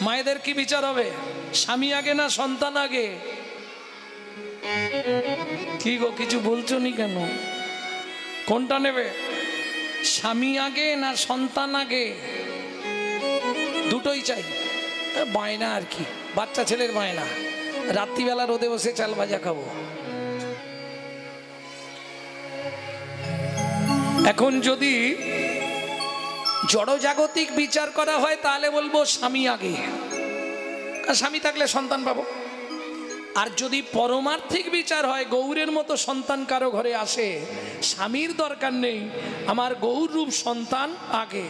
মায়েদের কি বিচার হবে? স্বামী আগে না সন্তান আগে? কি গো, কিছু বলছো নি কেন? কোনটা নেবে? স্বামী আগে না সন্তান আগে? দুটোই চাই। বায়না আর কি, বাচ্চা ছেলের বায়না। রাত্রিবেলা রোদে বসে চাল ভাজা খাবো। এখন যদি জড়জাগতিক বিচার করা হয় তাহলে বলবো স্বামী আগে, স্বামী থাকলে সন্তান পাবো। আর যদি পরমার্থিক বিচার হয়, গৌরের মতো সন্তান কারো ঘরে আসে, স্বামীর দরকার নেই, আমার গৌর রূপ সন্তান আগে।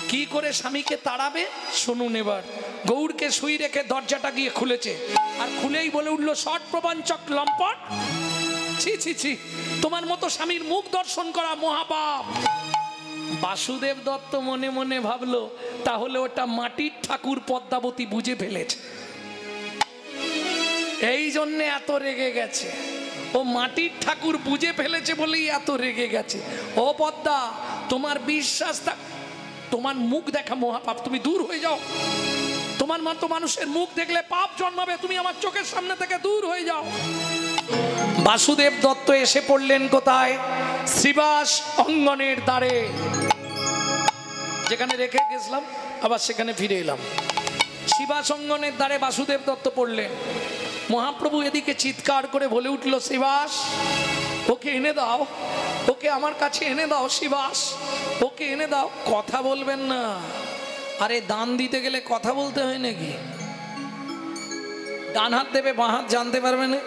কি করে স্বামীকে তাড়াবে শুনুন এবার। গৌরকে শুই রেখে দরজাটা গিয়ে খুলেছে, আর খুলেই বলে উঠলো, শট প্রবঞ্চক লম্পট, ছি ছি ছি, তোমার মতো স্বামীর মুখ দর্শন করা মহাপাপ। বাসুদেব দত্ত মনে মনে ভাবলো, তাহলে ওটা মাটির ঠাকুর পদ্মাবতী বুঝে ফেলেছে, এই জন্য এত রেগে গেছে। ও মাটির ঠাকুর বুঝে ফেলেছে বলেই এত রেগে গেছে। ও পদ্মা, তোমার বিশ্বাস থাক, তোমার মুখ দেখা মহাপাপ, তুমি দূর হয়ে যাও। তোমার মতো মানুষের মুখ দেখলে পাপ জন্মাবে, তুমি আমার চোখের সামনে থেকে দূর হয়ে যাও। বাসুদেব দত্ত এসে পড়লেন কোথায়? শ্রীবাস অঙ্গনের দ্বারে। যেখানে রেখে গেছিলাম আবার সেখানে ফিরে এলাম। শ্রীবাস অঙ্গনের দ্বারে বাসুদেব দত্ত পড়লেন। মহাপ্রভু এদিকে চিৎকার করে বলে উঠল, শ্রীবাস, ওকে এনে দাও, ওকে আমার কাছে এনে দাও, শ্রীবাস, ওকে এনে দাও। কথা বলবেন না? আরে দান দিতে গেলে কথা বলতে হয় নাকি? ডান হাত দেবে বাঁ হাত জানতে পারবে না?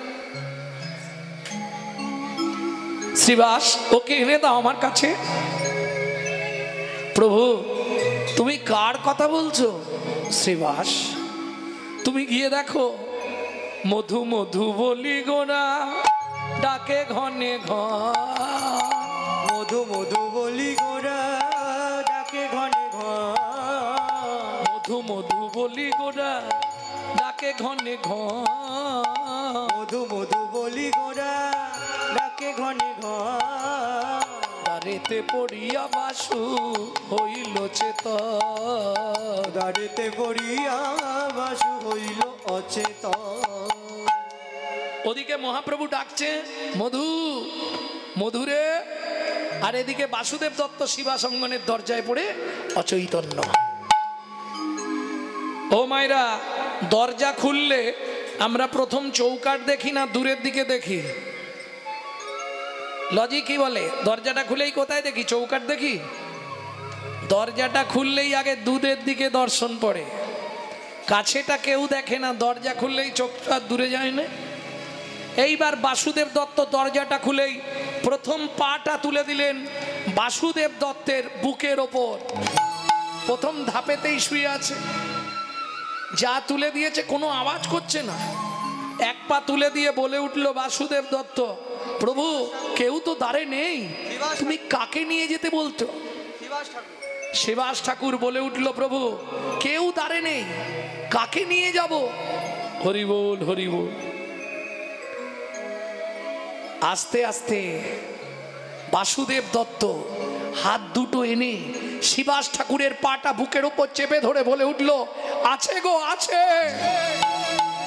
শ্রীবাস, ওকে এনে দাও আমার কাছে। প্রভু, তুমি কার কথা বলছো? শ্রীবাস, তুমি গিয়ে দেখো, মধু মধু বলি গোরা ডাকে ঘনে ঘন, মধু মধু বলি গোরা ডাকে ঘনে ঘন, মধু মধু বলি গোরা ডাকে ঘনে ঘন, মধু মধু বলি গোরা ডাকে ঘনে ঘন, দ্বারেতে পড়িয়া বাসু হইল চেতন, দ্বারেতে পড়িয়া বাসু হইল অচেতন। ওদিকে মহাপ্রভু ডাকছে, মধু মধুরে, আর এদিকে বাসুদেব দত্ত শ্রীবাস অঙ্গনের দরজায় পড়ে অচৈতন্য। ও মায়েরা, দরজা খুললে আমরা প্রথম চৌকাঠ দেখি না দূরের দিকে দেখি? লজিক কি বলে? দরজাটা খুলেই কোথায় দেখি? চৌকাঠ দেখি। দরজাটা খুললেই আগে দূরের দিকে দর্শন পড়ে, কাছেটা কেউ দেখে না। দরজা খুললেই চোখটা দূরে যায় না। এইবার বাসুদেব দত্ত দরজাটা খুলেই প্রথম পাটা তুলে দিলেন বাসুদেব দত্তের বুকের ওপর। প্রথম ধাপেতেই শুয়ে আছে, যা তুলে দিয়েছে কোনো আওয়াজ করছে না। এক পা তুলে দিয়ে বলে উঠল বাসুদেব দত্ত, প্রভু, কেউ তো দ্বারে নেই, তুমি কাকে নিয়ে যেতে বলতো? শ্রীবাস ঠাকুর বলে উঠল, প্রভু, কেউ দ্বারে নেই, কাকে নিয়ে যাব? হরি বল, হরি বল। আস্তে আস্তে বাসুদেব দত্ত হাত দুটো এনে শ্রীবাস ঠাকুরের পাটা বুকের উপর চেপে ধরে বলে উঠল, আছে গো, আছে।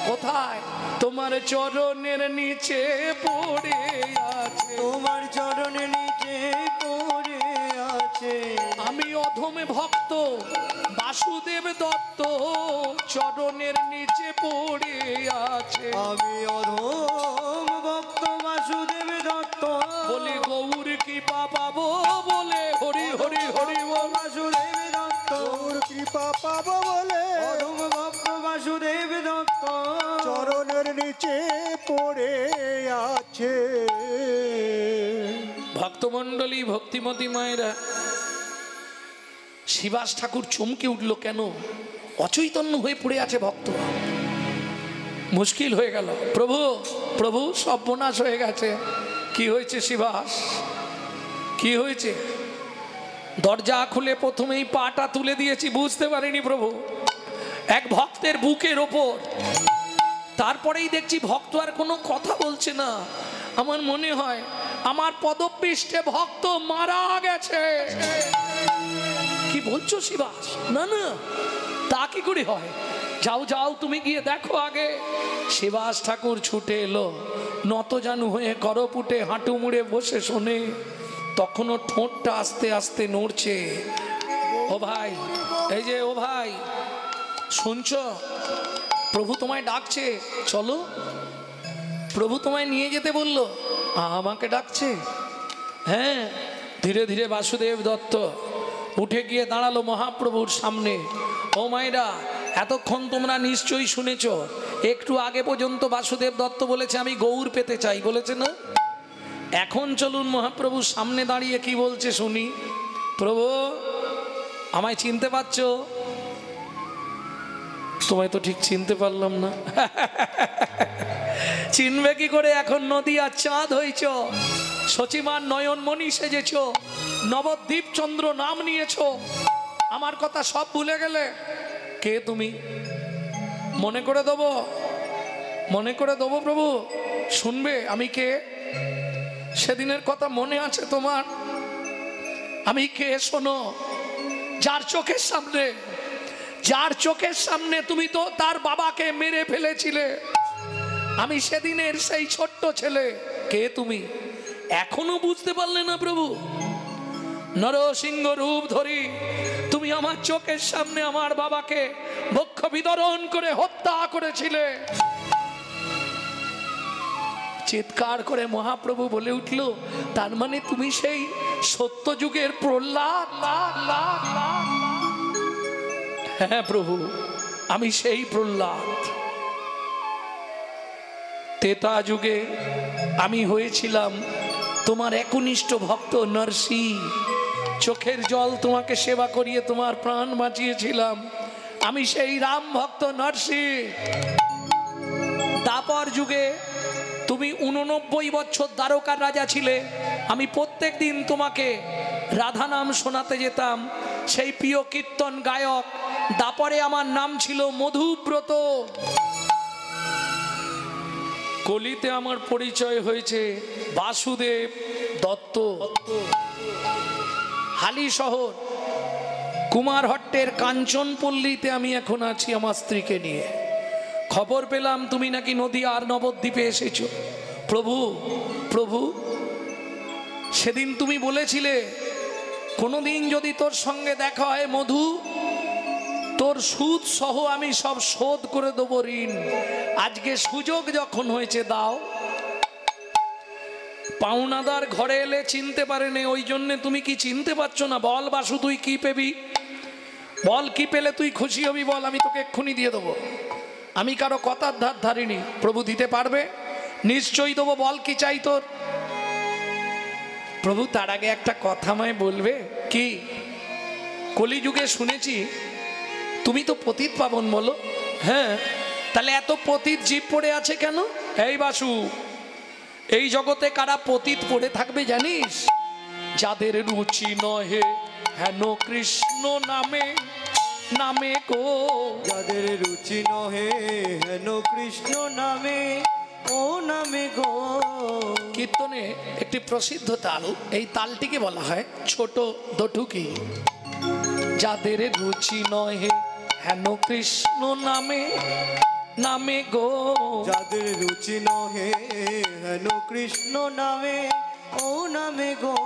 কোথায়? তোমার চরণের নিচে পড়ে আছে, তোমার চরণের নিচে পড়ে আছে। আমি অধমে ভক্ত বাসুদেব দত্ত, চরণের নিচে পড়ে আছে। আমি অধম ভক্ত বাসুদেব দত্ত, বলে গৌর কৃপা পাবো বলে, হরি হরি হরি বল। বাসুদেব দত্ত, গৌর কৃপা পাবো বলে অধম ভক্ত বাসুদেব দত্ত, চরণের নিচে পড়ে আছে। ভক্তমণ্ডলী, ভক্তিমতী মায়েরা, শ্রীবাস ঠাকুর চমকে উঠল, কেন? অচৈতন্য হয়ে পড়ে আছে ভক্ত। মুশকিল হয়ে গেল। প্রভু, প্রভু, সর্বনাশ হয়ে গেছে। কি হয়েছে শ্রীবাস? কি হয়েছে? দরজা খুলে প্রথমেই পাটা তুলে দিয়েছি, বুঝতে পারিনি প্রভু, এক ভক্তের বুকের ওপর। তারপরেই দেখছি ভক্ত আর কোনো কথা বলছে না। আমার মনে হয় আমার পদপৃষ্ঠে ভক্ত মারা গেছে। কি বলছো শিবাস? না না, তা কি করে হয়? যাও যাও, তুমি গিয়ে দেখো আগে। শিবাস ঠাকুর ছুটে এলো, নতজানু হয়ে করপুটে হাঁটু মুড়ে বসে শোনে। তখনও ঠোঁটটা আস্তে আস্তে নড়ছে। ও ভাই, এই যে ও ভাই, শুনছো? প্রভু তোমায় ডাকছে, চলো। প্রভু তোমায় নিয়ে যেতে বললো। আমাকে ডাকছে? হ্যাঁ। ধীরে ধীরে বাসুদেব দত্ত উঠে গিয়ে দাঁড়ালো মহাপ্রভুর সামনে। ও মায়েরা, এতক্ষণ তোমরা নিশ্চয়ই শুনেছ, একটু আগে পর্যন্ত বাসুদেব দত্ত বলেছে আমি গৌর পেতে চাই, বলেছে না? এখন চলুন মহাপ্রভুর সামনে দাঁড়িয়ে কি বলছে শুনি। প্রভু, আমায় চিনতে পারছো? তোমায় তো ঠিক চিনতে পারলাম না। চিনবে কি করে? এখন নদী আর চাঁদ হয়েছ, সচিমান নয়নমণি সেজেছ, নবদ্বীপ চন্দ্র নাম নিয়েছ, আমার কথা সব ভুলে গেলে? কে তুমি? মনে করে দেবো, মনে করে দেবো প্রভু, শুনবে আমি কে? সেদিনের কথা মনে আছে তোমার? আমি কে শোনো। যার চোখের সামনে, যার চোখের সামনে তুমি তো তার বাবাকে মেরে ফেলেছিলে, আমি সেদিনের সেই ছোট্ট ছেলে। কে তুমি? এখনো বুঝতে পারলে না প্রভু? নরসিংহ রূপ ধরি তুমি আমার চোখের সামনে আমার বাবাকে বক্ষ বিদরণ করে হত্যা করেছিলে। চিৎকার করে মহাপ্রভু বলে উঠল, তার মানে তুমি সেই সত্য যুগের প্রহ্লাদ? হ্যাঁ প্রভু, আমি সেই প্রহ্লাদ। তেতা যুগে আমি হয়েছিলাম তোমার একনিষ্ঠ ভক্ত নরসি। চোখের জল তোমাকে সেবা করিয়ে তোমার প্রাণ বাঁচিয়েছিলাম। আমি সেই রাম ভক্ত নরসি। দাপর যুগে তুমি 89 বছর দ্বারকার রাজা ছিলে। আমি প্রত্যেক দিন তোমাকে রাধা নাম শোনাতে যেতাম, সেই প্রিয় কীর্তন গায়ক। দাপরে আমার নাম ছিল মধুব্রত। কলিতে আমার পরিচয় হয়েছে বাসুদেব দত্ত। হালি শহর কুমারহট্টের কাঞ্চনপল্লীতে আমি এখন আছি আমার স্ত্রীকে নিয়ে। খবর পেলাম তুমি নাকি নদী আর নবদ্বীপে এসেছো। প্রভু, প্রভু, সেদিন তুমি বলেছিলে কোনোদিন যদি তোর সঙ্গে দেখা হয় মধু, তোর সুদ সহ আমি সব শোধ করে দেবো ঋণ। আজকে সুযোগ যখন হয়েছে দাও। পাওনাদার ঘরে এলে চিনতে পারেনি, ওই জন্যে তুমি কি চিনতে পারছো না? বল বাসু, তুই কি পেবি? বল কি পেলে তুই খুশি হবি? বল, আমি তোকে এক্ষুনি দিয়ে দেবো। আমি কারো কথার ধার ধারিনি। প্রভু দিতে পারবে, নিশ্চয়ই দেবো। বল কি চাই তোর? প্রভু, তার আগে একটা কথা আমায় বলবে। কি? কলিযুগে শুনেছি তুমি তো পতিত পাবন, বলো। হ্যাঁ, তাহলে এত পতিত জীব পড়ে আছে কেন? এই বাসু, এই জগতে কারা পতিত পড়ে থাকবে জানিস? যাদের রুচি নহে হেন কৃষ্ণ নামে, নামে গো। যাদের রুচি নহে হেন কৃষ্ণ নামে, ও নামে গো। কীর্তনে একটি প্রসিদ্ধ তাল, এই তালটিকে বলা হয় ছোট দটুকি। যাদের রুচি নহে হেন কৃষ্ণ নামে, নামে গো। যাদের রুচি নহে হেন কৃষ্ণ নামে, ও নামে গো।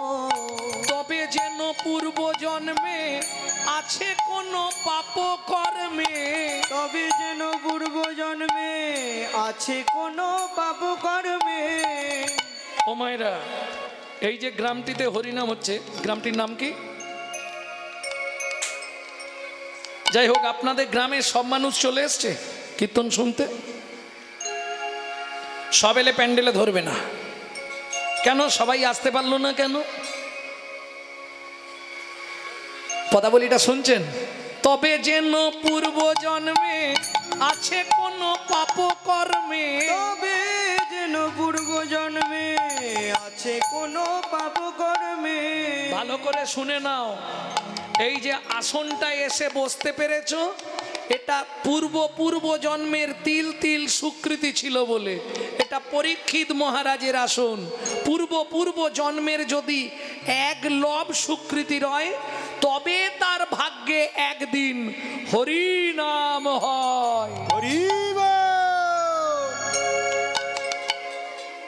তবে যেন পূর্ব জন্মে আছে কোন পাপ কর্মে, তবে যেন পূর্ব জন্মে আছে কোন পাপ কর্মে। ও মায়েরা, এই যে গ্রামটিতে হরিনাম হচ্ছে, গ্রামটির নাম কি? যাই হোক, আপনাদের গ্রামের সব মানুষ চলে এসছে কীর্তন শুনতে। সব এলে প্যান্ডেলে ধরবে না কেন? সবাই আসতে পারলো না কেন? পদাবলীটা শুনছেন? তবে যেন পূর্ব জন্মে আছে কোন পাপ কর্মে, তবে যেন পূর্ব জন্মে আছে কোন পাপ কর্মে। ভালো করে শুনে নাও। এই যে আসনটা এসে বসতে পেরেছো, এটা পূর্ব জন্মের তিল তিল সুকৃতি ছিল বলে। এটা পরীক্ষিত মহারাজের আসন। পূর্ব জন্মের যদি এক লব সুকৃতি রয়, তবে তার ভাগ্যে একদিন হরি নাম হয়। হরি বল।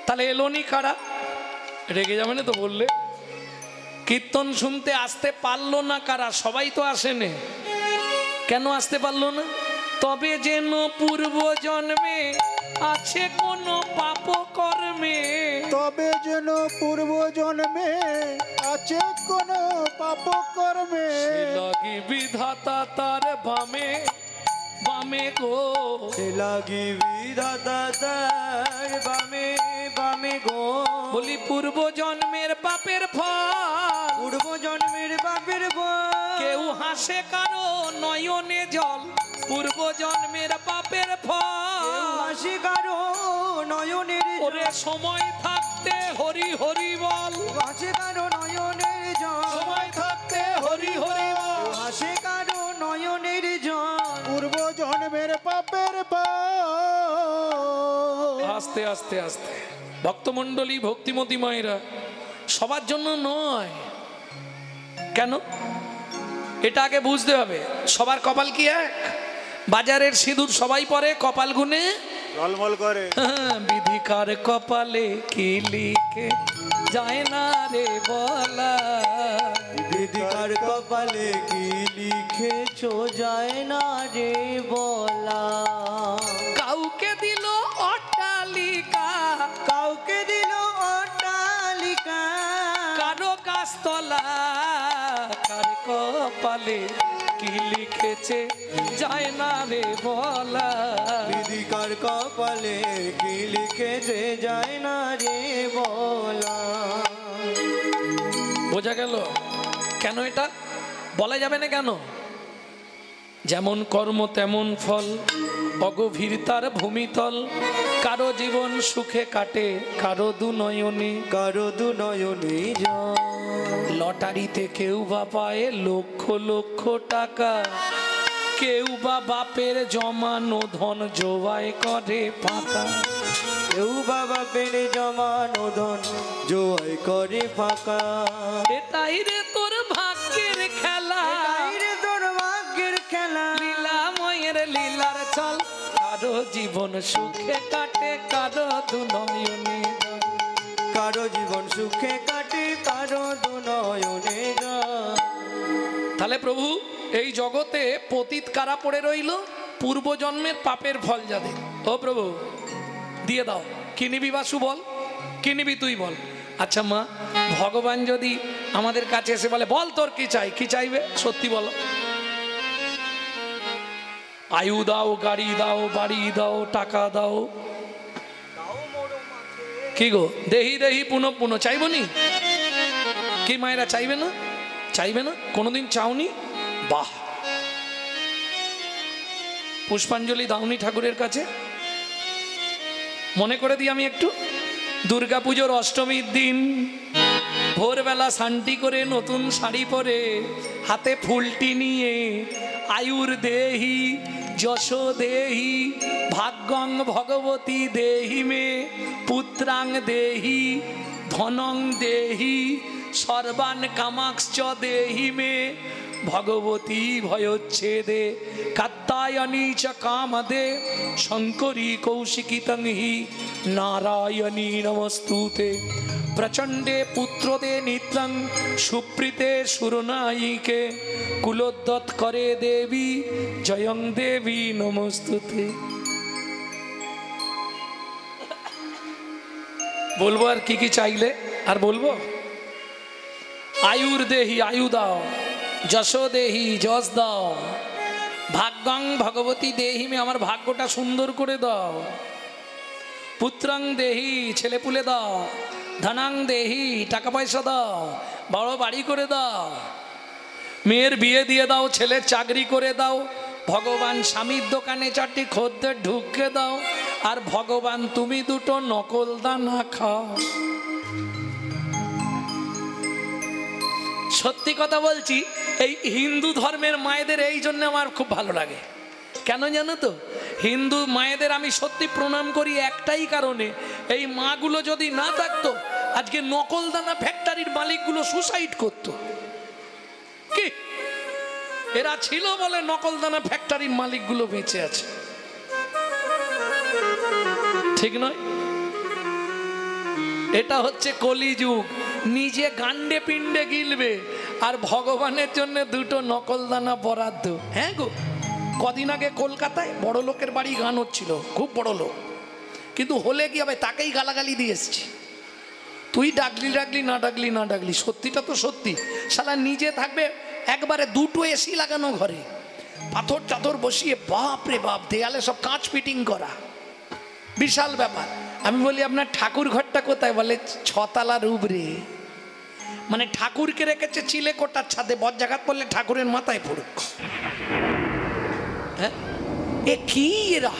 তাহলে এলোনি কারা? রেগে যাবে না তো বললে? কীর্তন শুনতে আসতে পারলো না কারা? সবাই তো আসেনে। কেন আসতে পারলো না? তবে যেন পূর্ব জন্মে আছে কোন পাপ কর্মে, তবে যেন পূর্ব জন্মে আছে কোন পাপ কর্মে, লাগি বিধাতা তার বামে বামে গো, লাগি বিধাতা তার বামে বামে গো। বলি পূর্ব জন্মের পাপের ফল, পূর্ব জন্মের পাপের ফল, কেউ হাসে কারো নয়নে জল। পূর্ব জন্মের পাপের ফল, হাসি কারো নয়নের ওরে সময় থাকতে হরি হরি বল, হাসি কারো নয়নের জল, সময় থাকতে হরি হরি বল। হাসি কারো নয়নের জল। পূর্ব জন্মের পাপের ফল। আস্তে আস্তে আস্তে ভক্তমণ্ডলী, ভক্তিমতী মায়েরা, সবার জন্য নয়। কেন? এটা আগে বুঝতে হবে। সবার কপাল কি এক? বাজারের সিঁদুর সবাই পরে, কপাল গুনে ঝলমল করে। বিধিকার কপালে কি লিখে যায় না রে বলা, বিধিকার কপালে কি লিখেছো যায় না রে বলা। কাউকে দিল অট্টালিকা, কাউকে দিল অট্টালিকা, কারো গাছতলা, কার কপালে কি লিখেছে যায় না রে বলা। বিধিকার কপালে কি লিখেছে যায় না রে বলা। বোঝা গেল কেন এটা বলা যাবে না? কেন? যেমন কর্ম তেমন ফল, অগভীর তার ভূমিতল। কারো জীবন সুখে কাটে, কারো দু নয়নে, কারো দু নয়নে জল। লটারিতে কেউ বা পায় লক্ষ লক্ষ টাকা, কেউ বা বাপের জমানো ধন জোয়াই করে ফাঁকা। কেউ বাবা পেরে জমানো ধন জয় করে ফাঁকা। এটাই রে তোর ভাগ্যের খেলা, এটাই রে তোর ভাগ্যের খেলা। লীলাময়ের লীলার চল। কারো জীবন সুখে কাটে, কারো দু নয়নে জল। কারো জীবন সুখে কাটে, কারো দু নয়নে জল। তাহলে প্রভু এই জগতে পতিত কারা পড়ে রইল? পূর্বজন্মের পাপের ফল যাদের। ও প্রভু দিয়ে দাও। কি নিবি বাসু বল, কি নিবি তুই বল। আচ্ছা মা, ভগবান যদি আমাদের কাছে এসে বলে বল তোর কি চাই, কি চাইবে? সত্যি বলো। আয়ু দাও, গাড়ি দাও, বাড়ি দাও, টাকা দাও, কি গো দেহি দেহি পুনঃ পুনঃ চাইব নি? কি মায়েরা চাইবে না? চাইবে না? কোনোদিন চাওনি? বাহ! পুষ্পাঞ্জলি দাওনি ঠাকুরের কাছে? মনে করে দিই আমি একটু। দুর্গাপুজোর অষ্টমীর দিন ভোরবেলা শান্তি করে নতুন শাড়ি পরে, হাতে ফুলটি নিয়ে আয়ুর দেহি যশ দেহি ভাগ্যং ভগবতী দেহি মে পুত্রাং দেহি ধনং দেহি সর্বান কামাক্ষ দেহি মে ভগবতী ভয়োচ্ছেদে কাত্তায়নী চ কামদে শঙ্করী কৌশিকিতং হি নারায়ণী নমস্তুতে প্রচণ্ডে পুত্রদে নিত্যং সুপ্রীতে সুরনায়িকে কুলোদ্যত করে দেবী জয়ং দেবী নমস্তুতে। বলবো আর কি কি চাইলে? আর বলবো? আয়ুর দেহি আয়ু দাও, যশ দেহি যশ দাও, ভাগ্যং ভগবতী দেহি মে আমার ভাগ্যটা সুন্দর করে দাও, পুত্রং দেহি ছেলেপুলে দাও, ধনাং দেহি টাকা পয়সা দাও, বড় বাড়ি করে দাও, মেয়ের বিয়ে দিয়ে দাও, ছেলের চাকরি করে দাও, ভগবান স্বামীর দোকানে চারটি খদ্দের ঢুকে দাও, আর ভগবান তুমি দুটো নকল দানা খাও। সত্যি কথা বলছি, এই হিন্দু ধর্মের মায়েদের এই জন্য আমার খুব ভালো লাগে। কেন জানো তো? হিন্দু মায়েদের আমি সত্যি প্রণাম করি একটাই কারণে, এই মাগুলো যদি না থাকতো আজকে নকলদানা ফ্যাক্টরির মালিকগুলো সুসাইড করতো। কি এরা ছিল বলে নকলদানা ফ্যাক্টরির মালিকগুলো বেঁচে আছে, ঠিক নয়? এটা হচ্ছে কলিযুগ। নিজে গান্ডে পিণ্ডে গিলবে আর ভগবানের জন্য দুটো নকলদানা বরাদ্দ। হ্যাঁ গো, কদিন আগে কলকাতায় বড় লোকের বাড়ি গান হচ্ছিল, খুব বড় লোক, কিন্তু হলে কি হবে, তাকেই গালাগালি দিয়ে এসছি। তুই ডাকলি ডাকলি না ডাকলি না ডাকলি, সত্যিটা তো সত্যি। শালা নিজে থাকবে একবারে দুটো এসি লাগানো ঘরে, পাথর চাথর বসিয়ে, বাপ রে বাপ, দেয়ালে সব কাঁচ ফিটিং করা, বিশাল ব্যাপার। আমি বলি আপনার ঠাকুর ঘরটা কোথায়? বলে 6 তলার উপরে। মানে ঠাকুরকে রেখেছে চিলে কোটার ছাদে, বজ্রাঘাত পড়লে ঠাকুরের মাথায় পড়ুক। হ্যাঁ, এ কি এরা?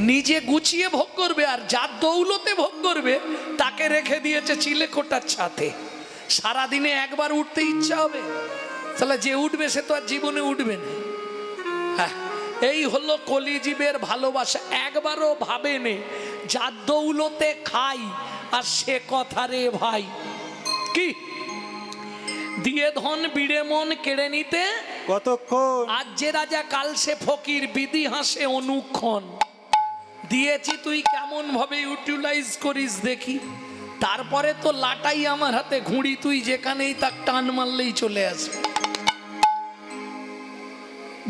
নিজে গুছিয়ে ভোগ করবে আর যার দৌলতে ভোগ করবে তাকে রেখে দিয়েছে চিলে কোটার ছাদে। সারাদিনে একবার উঠতে ইচ্ছা হবে? তাহলে যে উঠবে সে তো আর জীবনে উঠবে না। হ্যাঁ, এই হলো কলিজীবের ভালোবাসা। একবারও ভাবেনে যার দৌলতে খাই আর সে কথা রে ভাই। কি দিয়ে ধন বিড়ে মন কেড়ে নিতে কতক্ষণ? আজ যে রাজা কাল সে ফকির, বিধি হাসে অনুক্ষণ। দিয়েছি তুই কেমন ভাবে ইউটিলাইজ করিস দেখি, তারপরে তো লাটাই আমার হাতে ঘুড়ি, তুই যেখানেই তাক টান মারলেই চলে আসবে।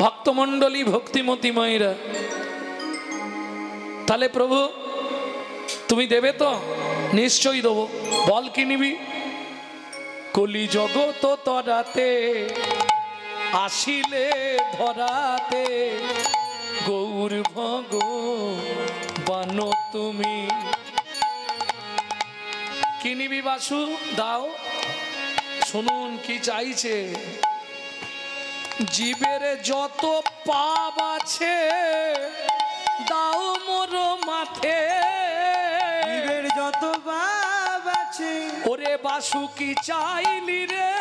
ভক্তমণ্ডলী, ভক্তিমতী মায়েরা, তাহলে প্রভু তুমি দেবে তো? নিশ্চয়ই দেবো। বল কি নিবি? কলি জগত তরাতে আসিলে ধরাতে, গৌর ভগবান তুমি। কি নিবি বাসু? দাও। শুনুন কি চাইছে। জীবের যত পাপ আছে দাও মোর মাথে, জীবের যত পাপ আছে। ওরে বাসু কি চাইলি রে?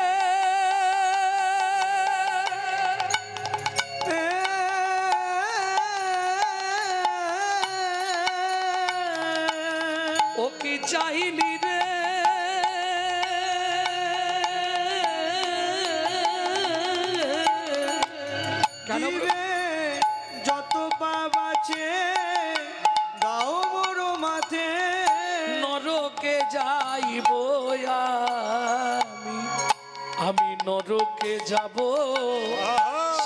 ও কি চাইলি রে? যত পাপ আছে দাও মোর মাথে, নরকে যাইব আমি নরকে যাব,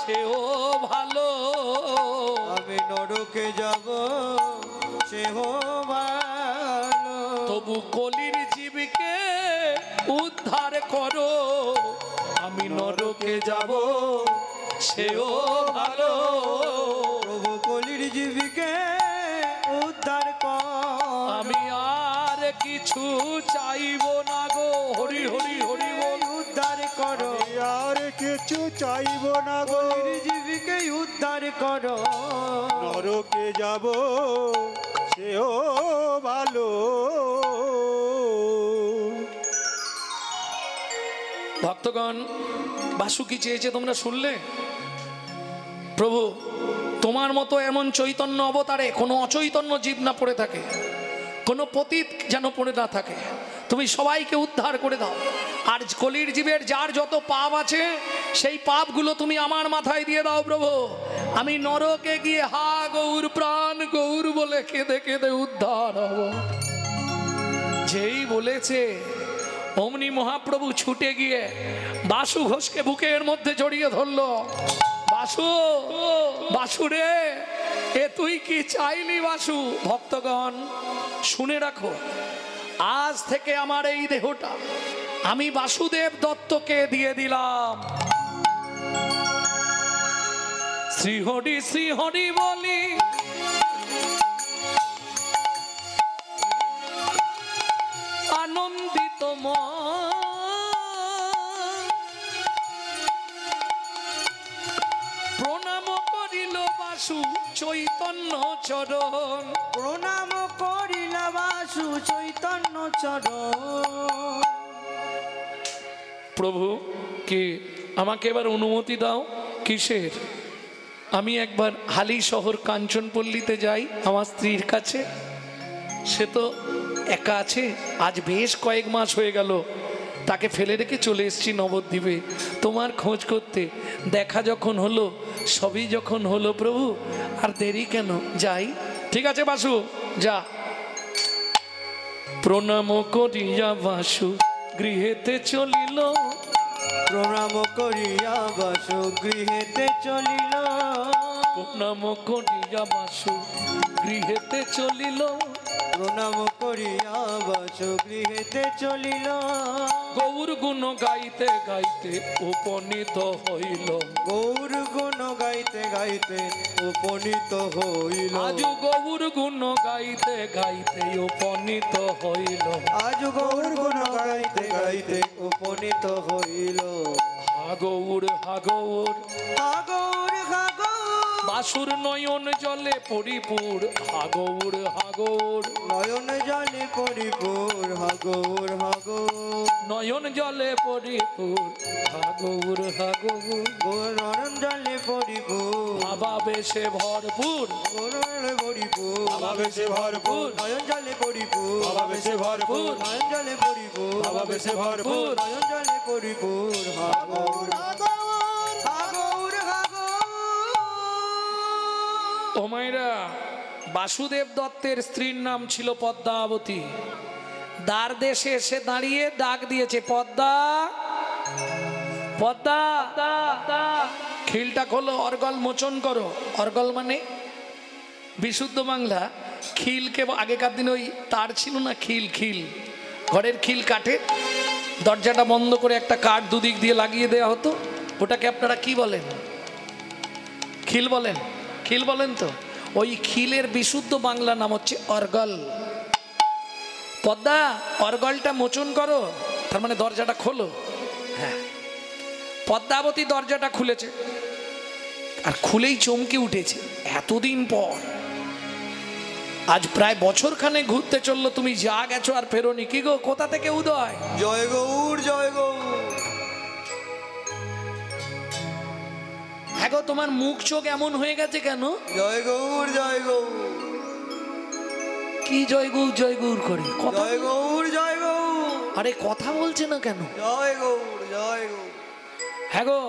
সেও ভালো। আমি নরকে যাব, সেও ভালো। তবু কলির জীবকে উদ্ধার করো, আমি নরকে যাব, সেও ভালো। প্রভু কলির জীবকে উদ্ধার কর। আমি আর কিছু চাইব না গো। হরি হরি হরি বল। উদ্ধার করো, আর কিছু চাইব না গো। কলির জীবকে উদ্ধার করো। নরকে যাব, সেও ভালো। ভক্তগণ, বাসু কি চেয়েছে তোমরা শুনলে? প্রভু তোমার মতো এমন চৈতন্য অবতারে কোনো অচৈতন্য জীব না পড়ে থাকে, কোনো পতিত যেন পড়ে না থাকে। তুমি সবাইকে উদ্ধার করে দাও। আর কলির জীবের যার যত পাপ আছে সেই পাপগুলো তুমি আমার মাথায় দিয়ে দাও প্রভু। আমি নরকে গিয়ে হা গৌর প্রাণ গৌর বলে কেঁদে কেঁদে উদ্ধার হব। যেই বলেছে অমনি মহাপ্রভু ছুটে গিয়ে বাসু ঘোষকে বুকের মধ্যে জড়িয়ে ধরলো। বাসু, বাসু রে, এ তুই কি চাইলি বাসু? ভক্তগণ শুনে রাখো, আজ থেকে আমার এই দেহটা আমি বাসুদেব দত্তকে দিয়ে দিলাম। শ্রী হরি বলি আনন্দিত প্রণাম করিল বাসু চৈতন্য চরণ। প্রণাম করিল বাসু চৈতন্য চরণ। প্রভু কি আমাকে এবার অনুমতি দাও? কিসের? আমি একবার হালি শহর কাঞ্চনপল্লীতে যাই আমার স্ত্রীর কাছে। সে তো একা আছে, আজ বেশ কয়েক মাস হয়ে গেল তাকে ফেলে রেখে চলে এসেছি নবদ্বীপে তোমার খোঁজ করতে। দেখা যখন হলো, সবই যখন হলো প্রভু, আর দেরি কেন, যাই। ঠিক আছে বাসু, যা। প্রণাম করিয়া বাসু গৃহেতে চলিল, প্রণাম করিয়া বাসু গৃহেতে চলিল, প্রণাম করিয়া বাসু গৃহেতে চলিল, প্রণাম করিয়া বাসু গৃহেতে চলিল। গৌর গুণ গাইতে গাইতে উপনীত হইল, গৌর গুণ গাইতে গাইতে উপনীত হইল, আজ গৌর গুণ গাইতে গাইতে উপনীত হইল, আজ গৌর গুণ গাইতে গাইতে উপনীত হইল। হা গৌর হা গৌর, হা গৌর হা গৌর, বাসুর নয়ন জলে পরিপুর, হা গৌর হা গৌর, নয়ন জলে পরিপুর, হা গৌর হা গৌর, নয়ন জলে পরিপুর, হা গৌর হা গৌর, নয়ন জলে পরিপুর, বাবা বেশে ভরপুর, গৌরে পরিপুর, বাবা বেশে ভরপুর, নয়ন জলে পরিপুর, বাবা বেশে ভরপুর, নয়ন জলে পরিপুর, বাবা বেশে ভরপুর, নয়ন জলে পরিপুর, হা গৌর হা গৌর, হা গৌর হা গৌর। ও মায়েরা, বাসুদেব দত্তের স্ত্রীর নাম ছিল পদ্মাবতী। দ্বার দেশে এসে দাঁড়িয়ে ডাক দিয়েছে, পদ্মা পদ্মা, খিলটা খোলো, অর্গল মোচন করো। অর্গল মানে বিশুদ্ধ বাংলা খিলকে, আগেকার দিনে ওই তার ছিল না, খিল, খিল ঘরের খিল কাঠে, দরজাটা বন্ধ করে একটা কাঠ দুদিক দিয়ে লাগিয়ে দেওয়া হতো, ওটাকে আপনারা কি বলেন? খিল বলেন? খিল বলেন তো? ওই খিলের বিশুদ্ধ বাংলা নাম হচ্ছে অর্গল। পদ্মা, অর্গলটা মোচন করো, তার মানে দরজাটা খোলো। হ্যাঁ, পদ্মাবতী দরজাটা খুলেছে, আর খুলেই চমকে উঠেছে। এতদিন পর, আজ প্রায় বছরখানে ঘুরতে চললো, তুমি যা গেছো আর ফেরোনি। কি গো, কোথা থেকে উদয়? জয় গৌর জয় গৌর। হ্যাঁ গো, তোমার মুখ চোখ এমন হয়ে গেছে কেন? জয় গৌর জয় গৌর। কি জয় গৌর জয় গৌর করে কথা? জয় গৌর জয় গৌর। আরে কথা বলছে না কেন? জয় গৌর জয় গৌর। হ্যাঁ গো,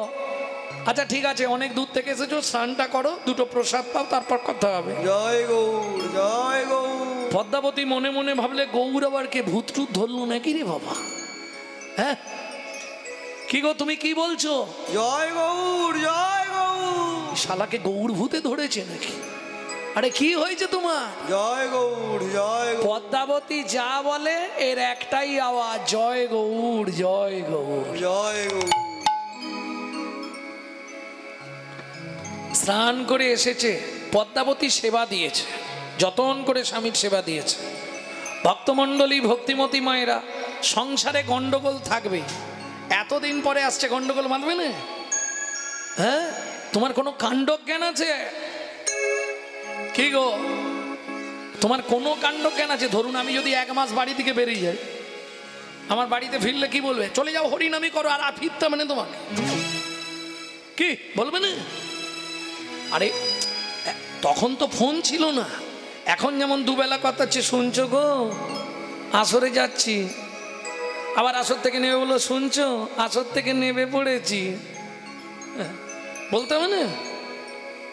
আচ্ছা ঠিক আছে, অনেক দূর থেকে এসেছো, স্নানটা করো, দুটো প্রসাদ পাও, তারপর কথা হবে। জয় গৌর জয় গৌর। পদ্মাবতী মনে মনে ভাবলে, গৌর আবার কে ভূত টুত ধরলো নাকি রে বাবা? হ্যাঁ, কি গো তুমি কি বলছো? জয় গৌর জয় গৌর। শালাকে গৌর ভূতে ধরেছে নাকি? আরে কি হয়েছে তোমার? জয় গৌর জয় গৌর। পদ্মাবতী যা বলে এর একটাই আওয়াজ, জয় গৌর জয় গৌর। জয় গৌর। স্নান করে এসেছে, পদ্মাবতী সেবা দিয়েছে, যতন করে স্বামীর সেবা দিয়েছে। ভক্তমণ্ডলী, ভক্তিমতী মায়েরা, সংসারে গন্ডগোল থাকবে, এতদিন পরে আসছে, গন্ডগোল বাঁধবে না? হ্যাঁ, তোমার কোনো কাণ্ড জ্ঞান আছে? কি গো, তোমার কোনো কাণ্ড জ্ঞান আছে? ধরুন আমি যদি 1 মাস বাড়ি থেকে বেরিয়ে যাই, আমার বাড়িতে ফিরলে কি বলবে? চলে যাও হরিনামি করো, আর ফিরতে মানে তোমাকে কি বলবে না? আরে তখন তো ফোন ছিল না, এখন যেমন দুবেলা কথা হচ্ছে, শুনছো গো আসরে যাচ্ছি, আবার আসর থেকে নেবে বলো, শুনছো আসর থেকে নেবে পড়েছি, বলতে হবে না?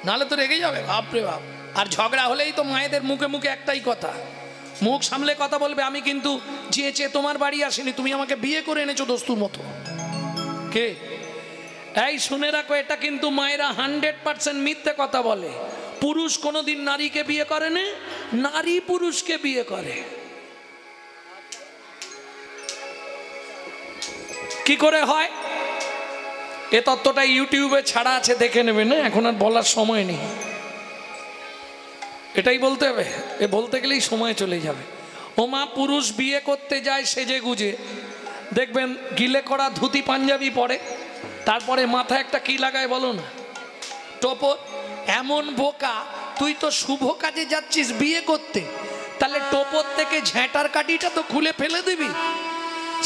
নাহলে তো রেগে যাবে, বাপরে বাপ। আর ঝগড়া হলেই তো মায়েদের মুখে মুখে একটাই কথা, মুখ সামলে কথা বলবে, আমি কিন্তু চেয়ে তোমার বাড়ি আসিনি, তুমি আমাকে বিয়ে করে এনেছো দস্তুর মতো। কে? এই শুনে রাখো, এটা কিন্তু মায়েরা 100% মিথ্যে কথা বলে। পুরুষ কোনোদিন নারীকে বিয়ে করে না, নারী পুরুষকে বিয়ে করে। কি করে হয়? এ তত্ত্বটা ইউটিউবে ছাড়া আছে, দেখে নেবে না, এখন আর বলার সময় নেই, এটাই বলতে হবে, এ বলতে গেলেই সময় চলে যাবে। ও মা, পুরুষ বিয়ে করতে যায় সেজে গুজে, দেখবেন গিলে করা ধুতি পাঞ্জাবি পরে, তারপরে মাথায় একটা কি লাগায় বলো না, টোপর। এমন বোকা, তুই তো শুভ কাজে যাচ্ছিস বিয়ে করতে, তাহলে টোপর থেকে ঝ্যাঁটার কাঠিটা তো খুলে ফেলে দিবি।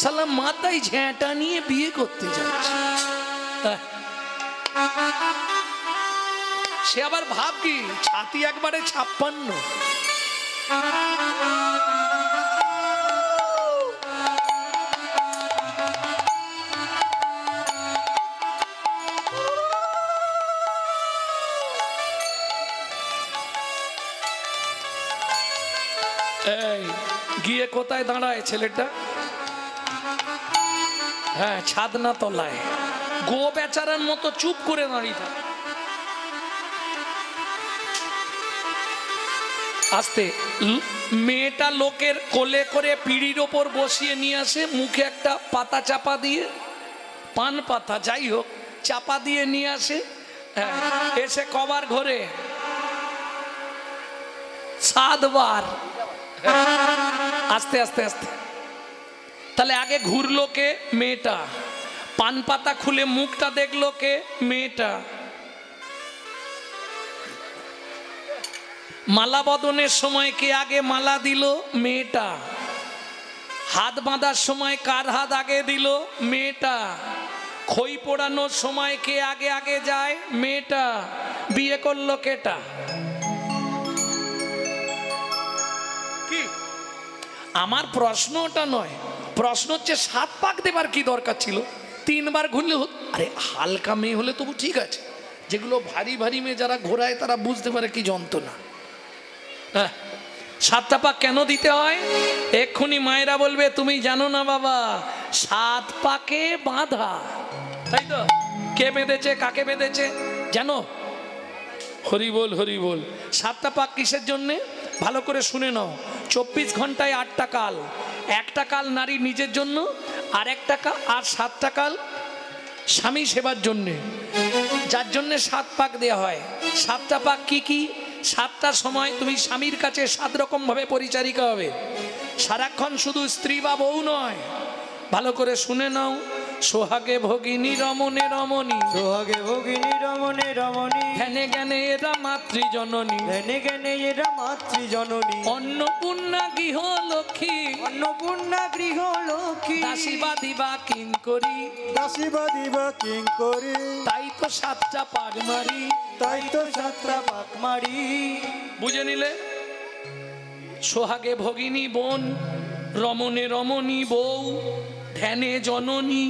সালা মাথায় ঝ্যাঁটা নিয়ে বিয়ে করতে যাচ্ছে। সে আবার ভাব কি ছাতি একবারে 56। এই গিয়ে কোথায় দাঁড়ায় ছেলেটা? হ্যাঁ, ছাদনা তলায় গো বেচারার মতো চুপ করে দাঁড়িয়ে থাকে। আস্তে মেয়েটা লোকের কোলে করে পিঁড়ির ওপর বসিয়ে নিয়ে আসে, মুখে একটা পাতা চাপা দিয়ে, পান পাতা যাই হোক চাপা দিয়ে নিয়ে আসে। এসে কবার ঘরে 7 বার। আস্তে আস্তে আস্তে তাহলে আগে ঘুরলো কে? মেয়েটা। পান পাতা খুলে মুখটা দেখলো কে? মেয়েটা। মালা বদনের সময় কে আগে মালা দিল? মেয়েটা। হাত বাঁধার সময় কার হাত আগে দিল? মেয়েটা। খই পোড়ানোর সময় কে আগে আগে যায়? মেয়েটা। বিয়ে করলো কেটা? কি আমার প্রশ্ন ওটা নয়, প্রশ্ন হচ্ছে 7 পাক দেবার কি দরকার ছিল? 3 বার ঘুরলে হতো। আরে হালকা মেয়ে হলে তবু ঠিক আছে, যেগুলো ভারী ভারী মেয়ে যারা ঘোরায় তারা বুঝতে পারে কি যন্ত্রণা। 7টা পাক কেন দিতে হয়? এক্ষুনি মায়েরা বলবে তুমি জানো না বাবা, 7 পাকে বাঁধা, তাই তো? কে বেঁধেছে, কাকে বেঁধেছে জানো? হরি বল হরি বল। 7টা পাক কিসের জন্যে? ভালো করে শুনে নাও। 24 ঘন্টায় 8টা কাল, একটা কাল নারী নিজের জন্য, আর একটা কাল, আর 7টা কাল স্বামী সেবার জন্যে, যার জন্যে 7 পাক দেওয়া হয়। 7টা পাক কি কি? 7টা সময় তুমি স্বামীর কাছে 7 রকম ভাবে পরিচারিকা হবে। সারাক্ষণ শুধু স্ত্রী বা বউ নয়, ভালো করে শুনে নাও। সোহাগে ভগিনী রমণে রমণী, সোহাগে ভগিনী রমণে রমণী, ধ্যানে জ্ঞানে এরা মাতৃজননী, ধ্যানে জ্ঞানে এরা মাতৃজননী, অন্নপূর্ণা গৃহ লক্ষ্মী, অন্নপূর্ণা গৃহ লক্ষ্মী, দাসীবা দিবা কিঙ্করি, দাসীবা দিবা কিঙ্করি, তাই তো 7টা পাক মারি, তাই তো 7টা পাক মারি। বুঝে নিলে? সোহাগে ভগিনী বোন, রমণে রমণী বউ, ধ্যানে জননী,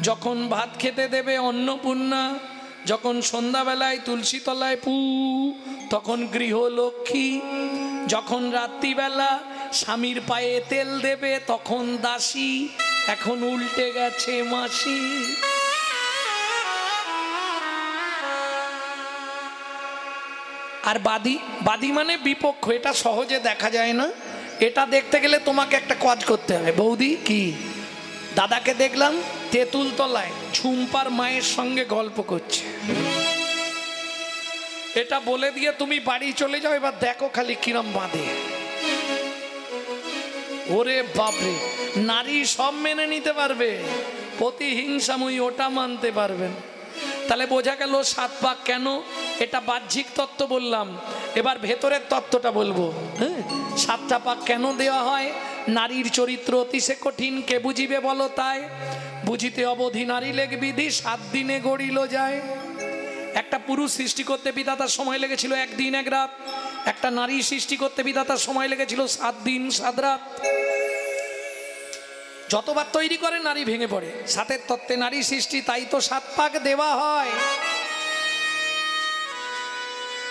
যখন ভাত খেতে দেবে অন্নপূর্ণা, যখন সন্ধ্যাবেলায় তুলসী তলায় পু তখন গৃহলক্ষ্মী, যখন রাত্রিবেলা স্বামীর পায়ে তেল দেবে তখন দাসী, এখন উল্টে গেছে মাসি। আর বাদী, বাদী মানে বিপক্ষ, এটা সহজে দেখা যায় না। এটা দেখতে গেলে তোমাকে একটা কাজ করতে হবে। বৌদি কি, দাদাকে দেখলাম তেঁতুল তলায় ঝুম্পার মায়ের সঙ্গে গল্প করছে, এটা বলে দিয়ে তুমি বাড়ি চলে যাও, এবার দেখো খালি কিরম বাঁধে। ওরে বাপরে, নারী সব মেনে নিতে পারবে, প্রতিহিংসাময়ী ওটা মানতে পারবেন। তাহলে বোঝা গেল 7 পাক কেন। এটা বাহ্যিক তত্ত্ব বললাম, এবার ভেতরের তত্ত্বটা বলবো। 7টা পাক কেন দেওয়া হয়? নারীর চরিত্র অতিশয় কঠিন, কে বুঝিবে বলো তাই? বুঝিতে অবধি নারী লেগ বিধি, 7 দিনে গড়িল যায়। একটা পুরুষ সৃষ্টি করতে বিধাতার সময় লেগেছিল 1 দিন 1 রাত, একটা নারী সৃষ্টি করতে বিধাতার সময় লেগেছিল 7 দিন 7 রাত। যতবার তৈরি করে নারী ভেঙে পড়ে। 7-এর তত্ত্বে নারী সৃষ্টি, তাই তো 7 পাক দেওয়া হয়।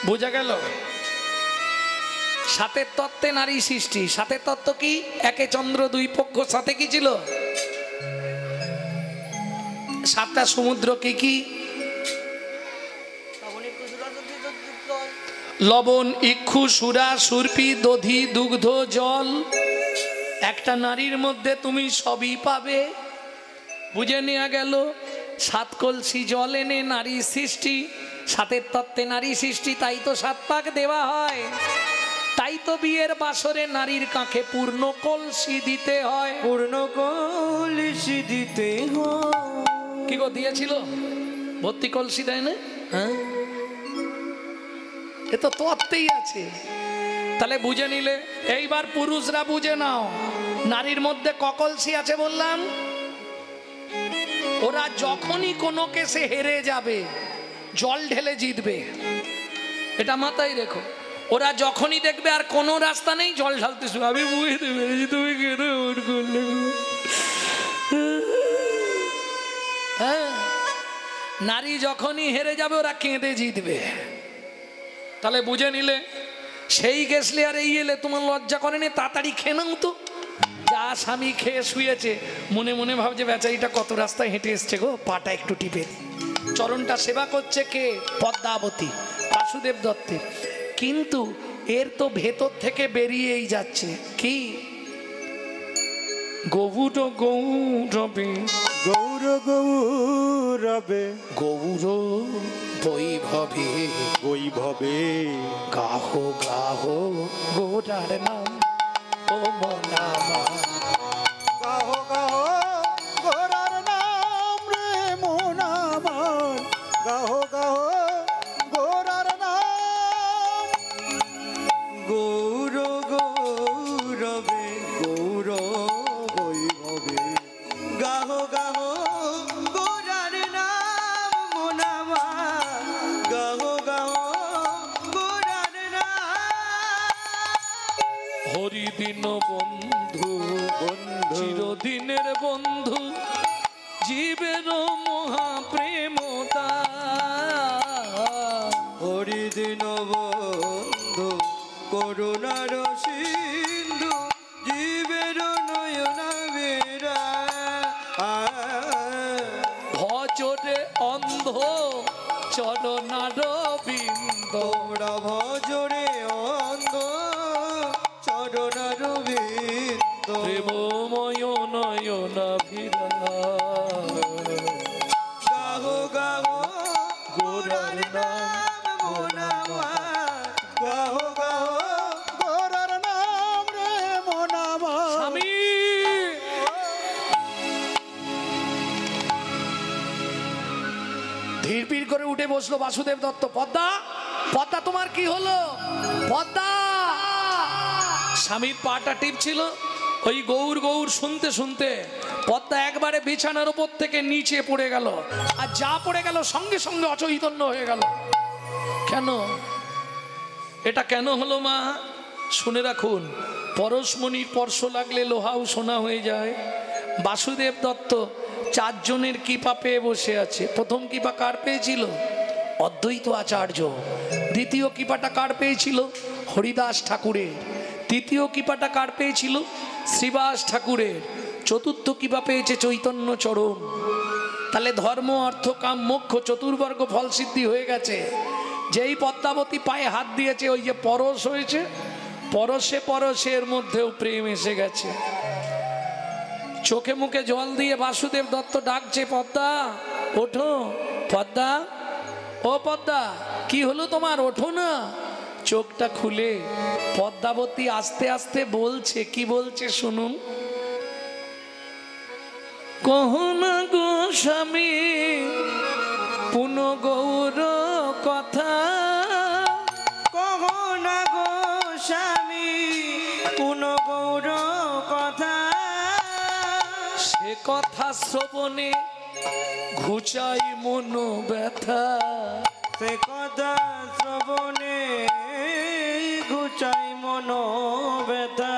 বোঝা গেল? 7-এর তত্ত্বে নারী সৃষ্টি। 7-এর তত্ত্ব কি? একে চন্দ্র, 2 পক্ষ, 7-এ কি ছিল? 7টা সমুদ্র কি কি? লবণ, ইক্ষু, সুরা, সুরপি, দধি, দুগ্ধ, জল। একটা নারীর মধ্যে তুমি সবই পাবে। বুঝে নেওয়া গেল। 7 কলসি জল এনে নারী সৃষ্টি। 7-এর তত্ত্বে নারী সৃষ্টি, তাই তো 7 পাক দেওয়া হয়। তাই তো বিয়ের বাসরে নারীর কাঁখে পূর্ণ কলসি দিতে হয়। পূর্ণ কলসি দিতে হয়। কি গো, দিয়েছিল? ভর্তি কলসি দেয় না? হ্যাঁ, এ তো তত্ত্বেই আছে। তাহলে বুঝে নিলে। এইবার পুরুষরা বুঝে নাও, নারীর মধ্যে কলসি আছে বললাম। ওরা যখনই কোনো কেসে হেরে যাবে, জল ঢেলে জিতবে। এটা মাথায় রেখো। ওরা যখনই দেখবে আর কোনো রাস্তা নেই, জল ঢালতে শুরু, আমি বুঝতে পেরেছি তুমি কেন এমন করলে। হ্যাঁ, নারী যখনই হেরে যাবে ওরা কেঁদে জিতবে। তাহলে বুঝে নিলে সেই গেছলে আর এই এলে তোমার লজ্জা করেনি, তাড়াতাড়ি খেয়ে নাও তো। যা স্বামী খেয়ে শুয়েছে, মনে মনে ভাবছে বেচারিটা কত রাস্তায় হেঁটে এসছে গো, পাটা একটু টিপে দিই। চরণটা সেবা করছে কে? পদ্মাবতী, বাসুদেব দত্তের। কিন্তু এর তো ভেতর থেকে বেরিয়েই যাচ্ছে কি, গৌর গৌরবে, গৌর গৌরবে, গৌর বৈভবে, বৈভবে, গাহো গাহো গোরার নাম, ও মনামা। গাহো গাহো গোরার নাম রে মন আমার, গাহো গাহো গোরার নাম। গৌর গৌরবে, গৌর বৈভবে, গাহো গাহো গোরার নাম মন আমার, গাহো গাহো গোরার নাম। হরিদিন বন্ধু, বন্ধু, চিরদিনের বন্ধু, জীবের মহাপ্রেমতা। হরিদিন বন্ধু, করুণার সিন্ধু, জীবের নয়নাবিরা। ভজরে অন্ধ চরণার বিন্দ, তোমরা ভজরে অন্ধ চরণার বিন্দ। প্রেমময় নয়নাভিরা। গাহো গাহো গোরার নাম মন আমার, গাহো গাহো গোরার নাম রে মন আমার। স্বামী, ধীরপির করে উঠে বসলো বাসুদেব দত্ত। পদ্মা, পদ্মা তোমার কি হলো? পদ্মা। স্বামীর পাটা টিপছিল, ওই গৌর গৌর শুনতে শুনতে পদ্মা একবারে বিছানার উপর থেকে নিচে পড়ে গেল, আর যা পড়ে গেল সঙ্গে সঙ্গে অচৈতন্য হয়ে গেল। কেন? এটা কেন হলো মা? শুনে রাখুন, পরশমণির স্পর্শ লাগলে লোহাও সোনা হয়ে যায়। বাসুদেব দত্ত চারজনের কৃপা পেয়ে বসে আছে। প্রথম কৃপা কার পেয়েছিল? অদ্বৈত আচার্য। দ্বিতীয় কৃপাটা কার পেয়েছিল? হরিদাস ঠাকুরের। তৃতীয় কৃপাটা কার পেয়েছিল? শ্রীবাস ঠাকুরের। চতুর্থ কৃপা পেয়েছে চৈতন্য চরণ। তাহলে ধর্ম, অর্থ, কাম, মোক্ষ চতুর্বর্গ ফল সিদ্ধি হয়ে গেছে। যেই পদ্মাবতী পায়ে হাত দিয়েছে, ওই যে পরশ হয়েছে, পরশে পরশের মধ্যেও প্রেম এসে গেছে। চোখে মুখে জল দিয়ে বাসুদেব দত্ত ডাকছে, পদ্মা ওঠো, পদ্মা, ও পদ্মা, কি হলো তোমার? ওঠো না। চোখটা খুলে পদ্মাবতী আস্তে আস্তে বলছে, কি বলছে শুনুন। কহনা গো স্বামী পুন গৌর কথা, কহো না গো স্বামী পুন গৌর কথা। সে কথা শ্রবণে ঘুচাই মন ব্যথা। সে কথা শ্রবণে ঘুচাই মন ব্যথা।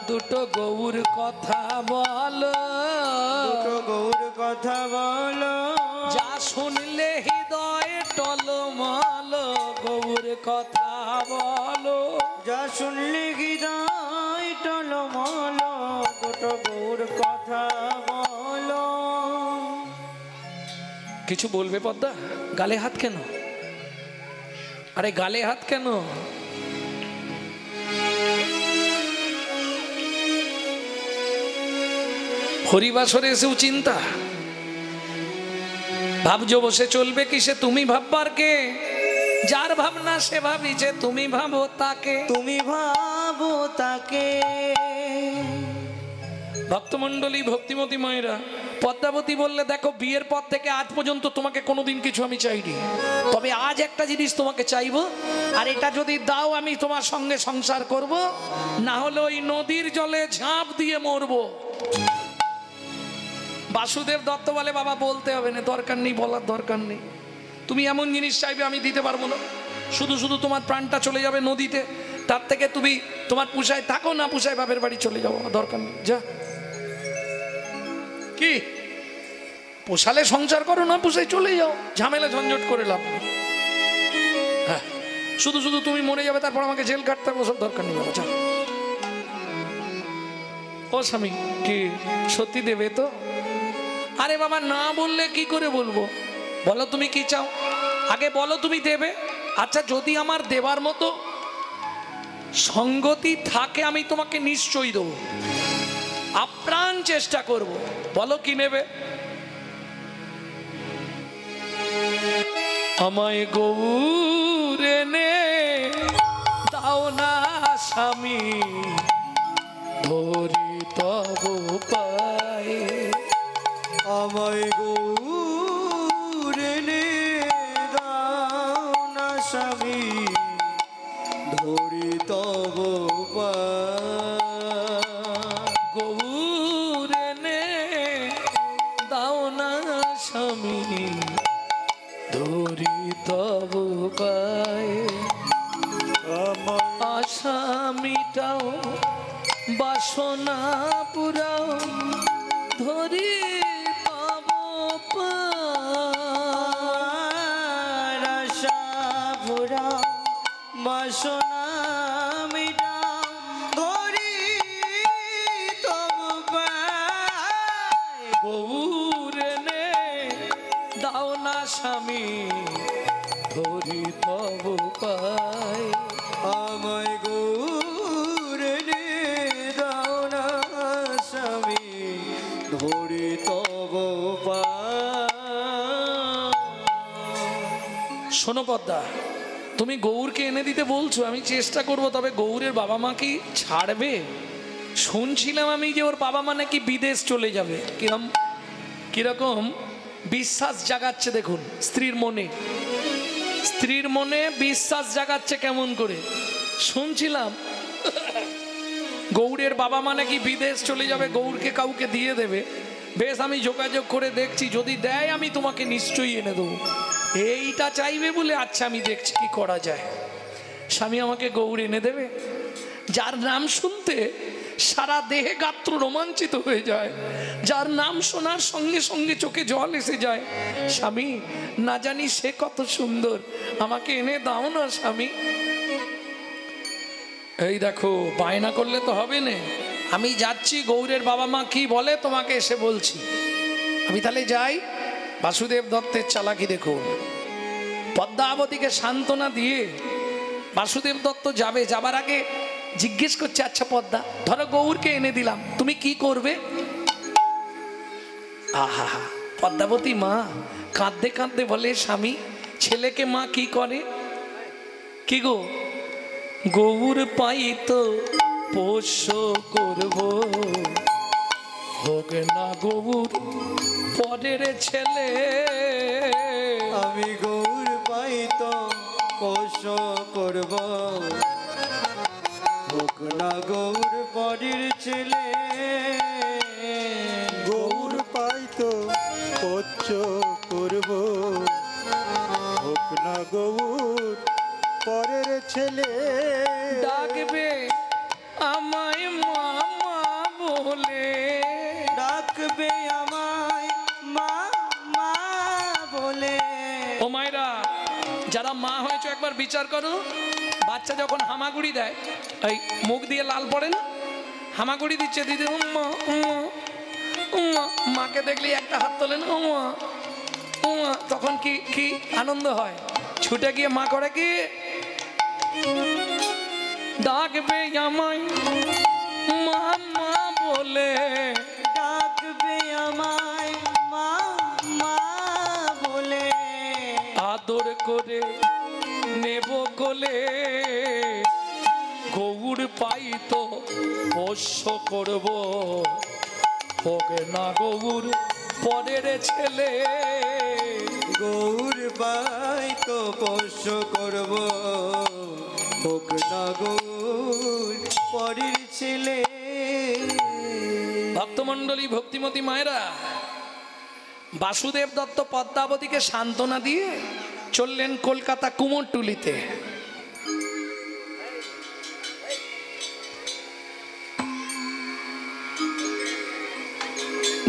দুটো গৌর কথা বলো, দুটো গৌর কথা বলো, যা শুনলে হৃদয় টলমল। গৌর কথা বলো, যা শুনলে হৃদয় টলমল। দুটো গৌর কথা বলো। কিছু বলবে পদ্মা? গালে হাত কেন? আরে গালে হাত কেন? হরিবাসরে এসেও চিন্তা, ভাবছো বসে চলবে কি? সে তুমি ভাববার কে? যার ভাবনা সে ভাবিছে, তুমি ভাবো তাকে। তুমি ভাবো তাকে। ভক্তমণ্ডলী, ভক্তিমতী মায়েরা, পদ্মাবতী বললে, দেখো বিয়ের পর থেকে আজ পর্যন্ত তোমাকে কোনোদিন কিছু আমি চাইনি, তবে আজ একটা জিনিস তোমাকে চাইবো, আর এটা যদি দাও আমি তোমার সঙ্গে সংসার করব, না হলে ওই নদীর জলে ঝাঁপ দিয়ে মরবো। বাসুদেব দত্ত বলে, বাবা বলতে হবে না, দরকার নেই, বলার দরকার নেই। তুমি এমন জিনিস চাইবে আমি দিতে পারবো না। শুধু শুধু তোমার প্রাণটা চলে যাবে নদীতে, তার থেকে তুমি তোমার পুষায় থাকো, না পুষায় বাপের বাড়ি চলে যাও, দরকার নেই, যা। কি পোষালে সংসার করো, না পুষায় চলে যাও, ঝামেলা ঝঞ্ঝট করে লাভ নেই। হ্যাঁ, শুধু শুধু তুমি মরে যাবে, তারপর আমাকে জেল কাটতে হবে, ওসব দরকার নেই বাবা, যা। ও স্বামী, কি সত্যি দেবে তো? আরে বাবা, না বললে কি করে বলবো? বলো তুমি কি চাও, আগে বলো তুমি দেবে। আচ্ছা, যদি আমার দেবার মতো সঙ্গতি থাকে আমি তোমাকে নিশ্চয়ই দেবো, আপ্রাণ চেষ্টা করব। বলো কি নেবে? আমায় গৌর এনে দাও না স্বামী, ধরি তব পায়ে। আমায় গৌর এনে দাও না স্বামী, ধরি তব পায়ে। গৌর এনে দাও না স্বামী, ধরি তব পায়ে। আশা মিটাও বাসনা পুরাও, ধরি তব পায়ে। আশা পুরাও বাসনা মিটাও, ধরি তব পায়ে। গৌর এনে দাও না স্বামী, ধরি তব পায়ে। আমায় গৌর এনে দাও না স্বামী, ধরি তব পায়ে। শোনো পদ্মা, তুমি গৌরকে এনে দিতে বলছো, আমি চেষ্টা করব, তবে গৌরের বাবা মা কি ছাড়বে? শুনছিলাম আমি যে ওর বাবা মা নাকি বিদেশ চলে যাবে। কিরকম বিশ্বাস জাগাচ্ছে দেখুন স্ত্রীর মনে, স্ত্রীর মনে বিশ্বাস জাগাচ্ছে কেমন করে শুনছিলাম। গৌরের বাবা মা নাকি বিদেশ চলে যাবে, গৌরকে কাউকে দিয়ে দেবে। বেশ, আমি যোগাযোগ করে দেখছি, যদি দেয় আমি তোমাকে নিশ্চয়ই এনে দেবো। এইটা চাইবে বলে, আচ্ছা আমি দেখছি কি করা যায়। স্বামী আমাকে গৌর এনে দেবে, যার নাম শুনতে সারা দেহে গাত্র রোমাঞ্চিত হয়ে যায়, যার নাম শোনার সঙ্গে সঙ্গে চোখে জল এসে যায়। স্বামী, না জানি সে কত সুন্দর, আমাকে এনে দাও না স্বামী। এই দেখো, বায়না করলে তো হবে না, আমি যাচ্ছি, গৌরের বাবা মা কি বলে তোমাকে এসে বলছি। আমি তাহলে যাই। বাসুদেব দত্তের চালাকি দেখুন, পদ্মাবতীকে সান্ত্বনা দিয়ে বাসুদেব দত্ত যাবে, যাবার আগে জিজ্ঞেস করছে, আচ্ছা পদ্মা, ধরো গৌরকে এনে দিলাম, তুমি কি করবে? আহা, পদ্মাবতী মা কাঁদতে কাঁদতে বলে, স্বামী, ছেলেকে মা কি করে? কি গো? গৌর পাই তো পোষ্য করব, হোক না গৌর পরের ছেলে। আমি গৌর পাই তো পোষ করব, হোক না গৌর পরের ছেলে। গৌর পাই তো পোষ্য করব, হোক না গৌর পরের ছেলে। ডাকবে আমায় মামা বলে, ডাকবে আমায় মা মা বলে। ও মায়েরা, যারা মা হয়েছে একবার বিচার করো, বাচ্চা যখন হামাগুড়ি দেয়, এই মুখ দিয়ে লাল পড়ে না, হামাগুড়ি দিচ্ছে, দিদি উম্মা উম্মা উম্মা, মাকে দেখলে একটা হাত তোলে না, উম্মা উম্মা, তখন কি কি আনন্দ হয়। ছুটে গিয়ে মা করে কি, ডাকবে আমায় মামা বলে, ডাকবে আমায় মা মা বলে। আদর করে নেব কোলে, গৌর পাই তো পোষ্য করব, হোক না গৌর পরের ছেলে। গৌর পাই তো পোষ করব, হোক না গৌর পরের ছেলে। ভক্তমণ্ডলী, ভক্তিমতী মায়েরা, বাসুদেব দত্ত পদ্মাবতীকে সান্ত্বনা দিয়ে চললেন কলকাতা কুমোরটুলিতে।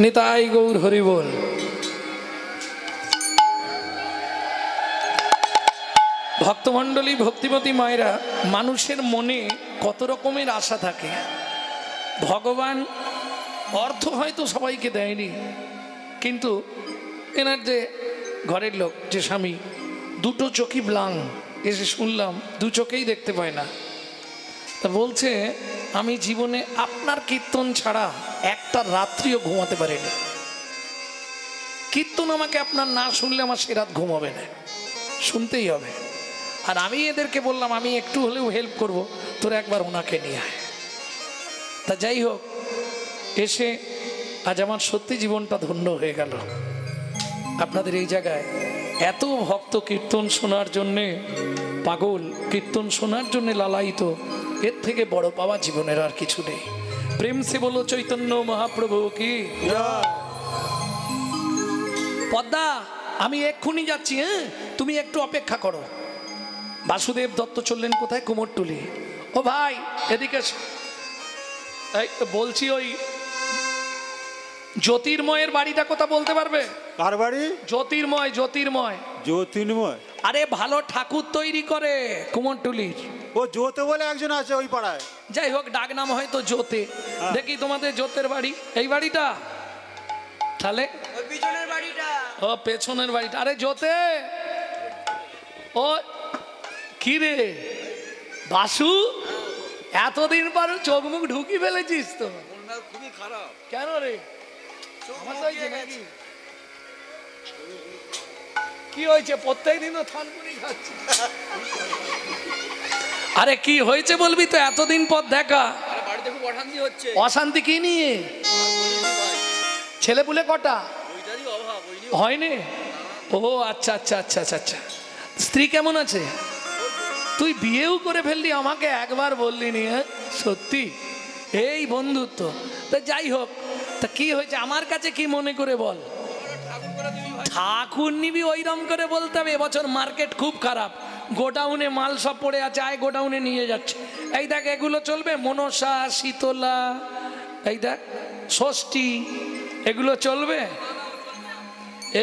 নিতাই গৌর হরি বল। ভক্তমণ্ডলী, ভক্তিমতী মায়েরা, মানুষের মনে কত রকমের আশা থাকে। ভগবান অর্থ হয়তো সবাইকে দেয়নি, কিন্তু এনার যে ঘরের লোক, যে স্বামী, দুটো চোখই ব্লাং, এসে শুনলাম দু চোখেই দেখতে পায় না। তা বলছে আমি জীবনে আপনার কীর্তন ছাড়া একটা রাত্রিও ঘুমাতে পারিনি। কীর্তন আমাকে আপনার না শুনলে আমার সে রাত ঘুমাবে না, শুনতেই হবে। আর আমি এদেরকে বললাম আমি একটু হলেও হেল্প করব, তোরা একবার ওনাকে নিয়ে আয়। তা যাই হোক, এসে আজ আমার সত্যি জীবনটা ধন্য হয়ে গেল। আপনাদের এই জায়গায় এত ভক্ত কীর্তন শোনার জন্যে পাগল, কীর্তন শোনার জন্যে লালায়িত, এর থেকে বড় পাওয়া জীবনের আর কিছু নেই। প্রেম সে বলো চৈতন্য মহাপ্রভু কি। পদ্মা, আমি এক্ষুনি যাচ্ছি, হ্যাঁ, তুমি একটু অপেক্ষা করো। বাসুদেব দত্ত চললেন কোথায়? কুমোরটুলি। ও ভাই এদিকে বলছি, ওই জ্যোতির্ময়ের বাড়িটা কোথা বলতে পারবে? কার বাড়ি? জ্যোতির্ময়। জ্যোতির্ময় জ্যোতির্ময়? আরে ভালো ঠাকুর তৈরি করে কুমোরটুলির। ও জ্যোতে বলে একজন আছে ওই পাড়ায়। যাই হোক, ডাক নাম হয়তো জ্যোতে। দেখি তোমাদের জ্যোতের বাড়ি এই বাড়িটা, তাহলে পিছনের বাড়িটা। ও পেছনের বাড়িটা। আরে জ্যোতে, ও কি রে বাসু, এতদিন পর চোখ মুখ ঢুকি ফেলেছিস তো? খুবই খারাপ। কেন রে? কি হয়েছে? প্রত্যেকদিন তো থানপুরি খাচ্ছি। আরে কি হয়েছে বলবি তো? এতদিন পর দেখা। বাড়িতে খুব অশান্তি হচ্ছে। অশান্তি কি নিয়ে? ছেলে পুলে কটা? হয়নি? ও আচ্ছা আচ্ছা আচ্ছা আচ্ছা আচ্ছা। স্ত্রী কেমন আছে? তুই বিয়েও করে ফেললি, আমাকে একবার বললি নি। হ্যাঁ সত্যি, এই বন্ধুত্ব। তা যাই হোক, তা কি হয়েছে আমার কাছে কি মনে করে বল? ঠাকুর নিবি ওইরকম করে বলতে হবে। এবছর মার্কেট খুব খারাপ, গোডাউনে মাল সব পড়ে আছে, আয় গোডাউনে নিয়ে যাচ্ছে। এই দেখ এগুলো চলবে, মনসা, শীতলা, এই দেখ ষষ্ঠী, এগুলো চলবে?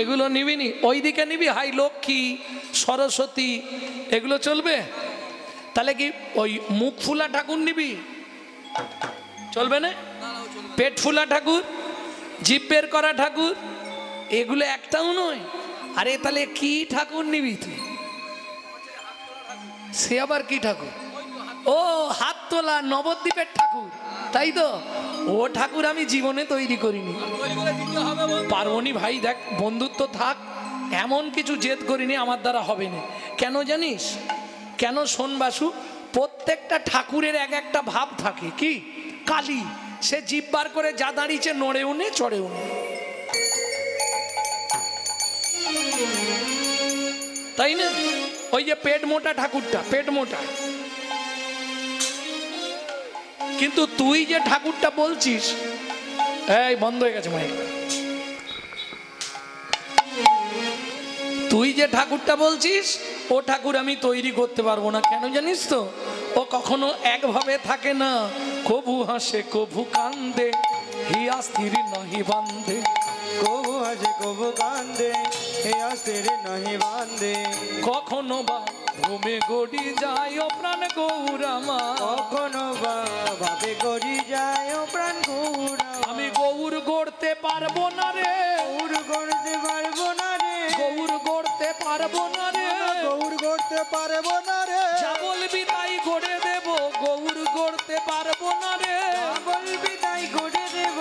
এগুলো নিবি নি? ওইদিকে নিবি হাই লক্ষ্মী, সরস্বতী, এগুলো চলবে? তাহলে কি ওই মুখ ফুলা ঠাকুর নিবি? চলবে না? পেট ফুলা ঠাকুর, জিভ বের করা ঠাকুর, এগুলো একটাও নয়। আরে তাহলে কি ঠাকুর নিবি তুই? সে আবার কি ঠাকুর? ও হাত তোলা নবদ্বীপের ঠাকুর, তাই তো? ও ঠাকুর আমি জীবনে তৈরি করিনি, পার্বণী ভাই। দেখ বন্ধুত্ব থাক, এমন কিছু জেদ করিনি, আমার দ্বারা হবে না। কেন জানিস কেন? শোন বাসু, প্রত্যেকটা ঠাকুরের এক একটা ভাব থাকে। কি? কালী, সে জিভ বার করে যা দাঁড়িয়েছে, নড়েও নে চড়েও নে, তাই না? ওই যে পেট মোটা ঠাকুরটা, পেট মোটা। কিন্তু তুই যে ঠাকুরটা বলছিস, এই বন্ধ হয়ে গেছে মাইক। তুই যে ঠাকুরটা বলছিস, ও ঠাকুর আমি তৈরি করতে পারবো না। কেন জানিস তো? ও কখনো একভাবে থাকে না, কভু হাসে কভু কান্দে, হিয়া স্থির নহি বান্ধে। কবু হাসে কবু কান্দে, হিয়া স্থির নহি বান্ধে। কখনো বা ঘুমে গড়ি যায় ও প্রাণ গৌরামা, কখনো বা ভাবে গড়ি যায় ও প্রাণ গৌরা। আমি গৌর গড়তে পারবো না রে, গৌর গড়তে পারবো না রে, গৌর গড়তে পারবো না রে, গৌর করতে পারবো না রে। যা বলবি তাই গড়ে দেব, গৌর গড়তে পারবো না রে, বলবি তাই গড়ে দেব,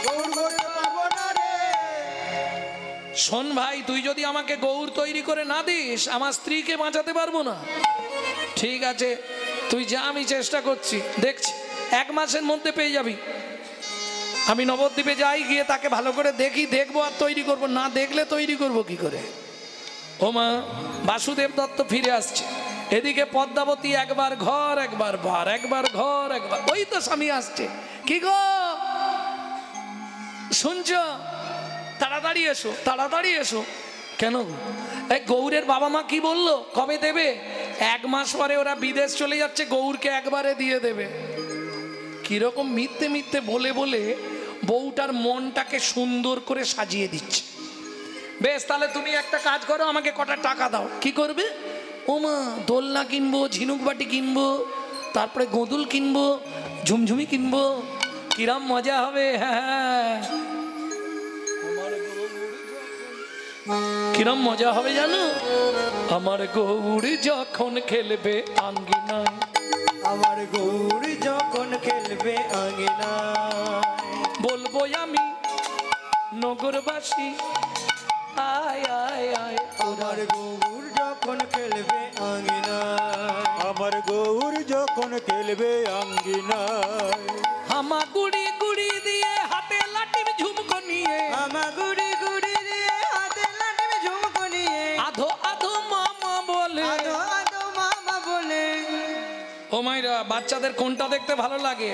গৌর করতে পারবো না রে। শোন ভাই, তুই যদি আমাকে গৌর তৈরি করে না দিস, আমার স্ত্রীকে বাঁচাতে পারবো না। ঠিক আছে তুই যা, আমি চেষ্টা করছি, দেখছি 1 মাসের মধ্যে পেয়ে যাবি। আমি নবদ্বীপে যাই, গিয়ে তাকে ভালো করে দেখি, দেখবো আর তৈরি করব। না দেখলে তৈরি করব কি করে? ও মা, বাসুদেব দত্ত ফিরে আসছে। এদিকে পদ্মাবতী একবার ঘর একবার বার, একবার ঘর একবার। ওই তো স্বামী আসছে। কি গো শুনছ? তাড়াতাড়ি এসো, তাড়াতাড়ি এসো। কেন? এই গৌরের বাবা মা কি বললো কবে দেবে? 1 মাস পরে ওরা বিদেশ চলে যাচ্ছে, গৌরকে একবারে দিয়ে দেবে। কিরকম মিথ্যে মিথ্যে বলে বলে বউটার মনটাকে সুন্দর করে সাজিয়ে দিচ্ছে। বেশ, তাহলে তুমি একটা কাজ করো, আমাকে কটা টাকা দাও। কি করবে? ও মা, দোলনা কিনবো, ঝিনুক বাটি কিনবো, তারপরে গোদুল কিনবো, ঝুমঝুমি কিনবো, কিরম মজা হবে। হ্যাঁ, কিরম মজা হবে জানো? আমার গৌর যখন খেলবে আঙ্গিনায়, আমার গৌর যখন খেলবে আঙ্গিনায়, বলবো আমি নগরবাসী আয় আয় আয়। আমার গৌর যখন খেলবে আঙ্গিনায়, আমার গৌর যখন খেলবে আঙ্গিনায়, হামা গুড়ি গুড়ি দিয়ে হাতে লাঠির ঝুমকো নিয়ে, আমার গুড়ি গুড়ি দিয়ে হাতে লাঠির ঝুমকো নিয়ে, আধো আধো মামা বলে। আদো আদো মামা বলে। ও মাইরা, বাচ্চাদের কোনটা দেখতে ভালো লাগে?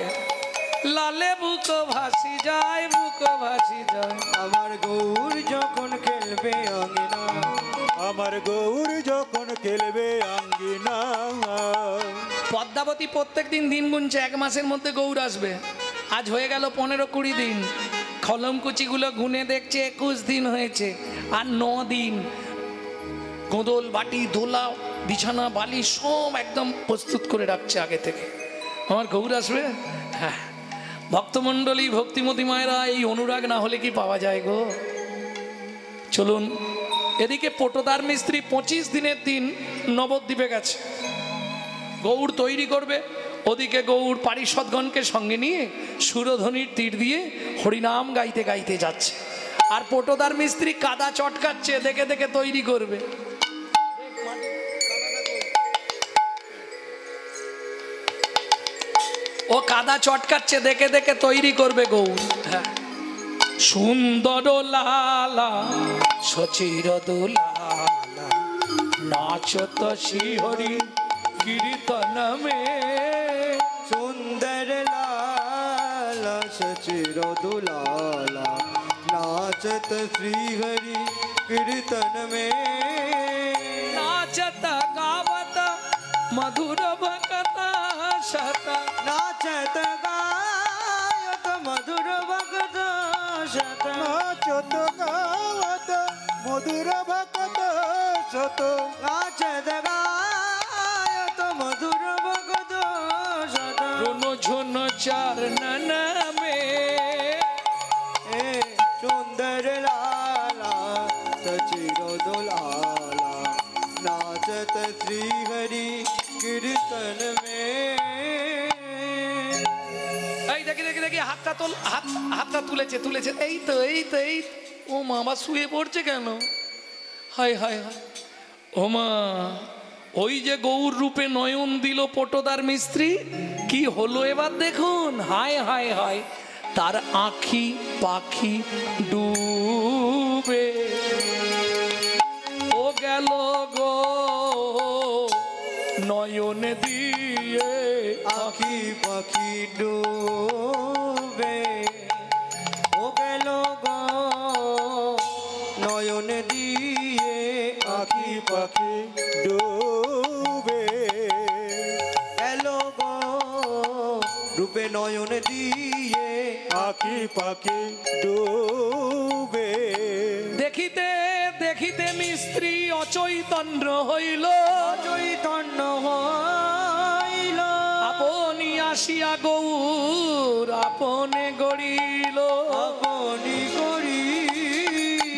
লালে বুকো ভাসি যায়, বুকো ভাসি যায়। আমার গৌর যখন খেলবে আঙ্গিনায়, আমার গৌর যখন খেলবে আঙ্গিনায়। পদ্মাবতী প্রত্যেকদিন দিন গুনছে, 1 মাসের মধ্যে গৌর আসবে। আজ হয়ে গেল 15-20 দিন। খলমকুচিগুলো গুনে দেখছে 21 দিন হয়েছে, আর 9 দিন। গোদল বাটি দোলা বিছানা বালি সব একদম প্রস্তুত করে রাখছে আগে থেকে। আমার গৌর আসবে। হ্যাঁ, ভক্তমণ্ডলী ভক্তিমতী মায়েরা, এই অনুরাগ না হলে কি পাওয়া যায় গো? চলুন, এদিকে পটদার মিস্ত্রি 25 দিনের দিন নবদ্বীপে গেছে, গৌর তৈরি করবে। ওদিকে গৌর পারিষদগণকে সঙ্গে নিয়ে সুরধ্বনির তীর দিয়ে হরিনাম গাইতে গাইতে যাচ্ছে, আর পটদার মিস্ত্রি কাদা চটকাচ্ছে, দেখে দেখে তৈরি করবে। ও কাদা চটকাচ্ছে, দেখে দেখে তৈরি করবে গৌর। হ্যাঁ, সুন্দর লালা সচির দোলালা, নাচত শ্রীহরি কীর্তন মে। सुंदर लाला सचिरो दुलाला, नाचत श्री हरि कीर्तन में, नाचत गावत मधुर भक्त शत, नाचत गायत मधुर भक्त शत, নাচত গাওয়াত মধুর ভক্ত শত, नाचत गायत मधुर भक्त शत, रोनो झोनो चार नना में। ए सुंदर लाला सचिरो दुलाला, नाचत श्री हरि कीर्तन में। এই দেখি দেখি দেখি, হাতটা তোল, হাতটা তুলেছে তুলেছে। এই তো এই তো এই তো। ও মা, আবার শুয়ে পড়ছে কেন? হায় হায় হায়। ও মা, ওই যে গৌর রূপে নয়ন দিল পটদার মিস্ত্রি, কি হলো এবার দেখুন। হায় হায় হায়, তার আঁখি পাখি ডুবে ও গেল গো নয়ন দিয়ে। आखी पाखी डूबे ओ गेलो गो नयन दिए, आखी পাখি ডুবে गेलो गो रूपे नयन दिए, আখি পাখি ডুবে। দেখিতে দেখিতে মিস্ত্রি অচৈতন্য হইল, চৈতন্য হইল, আপনি আসিয়া গৌর আপনে গড়িল। আপনি করি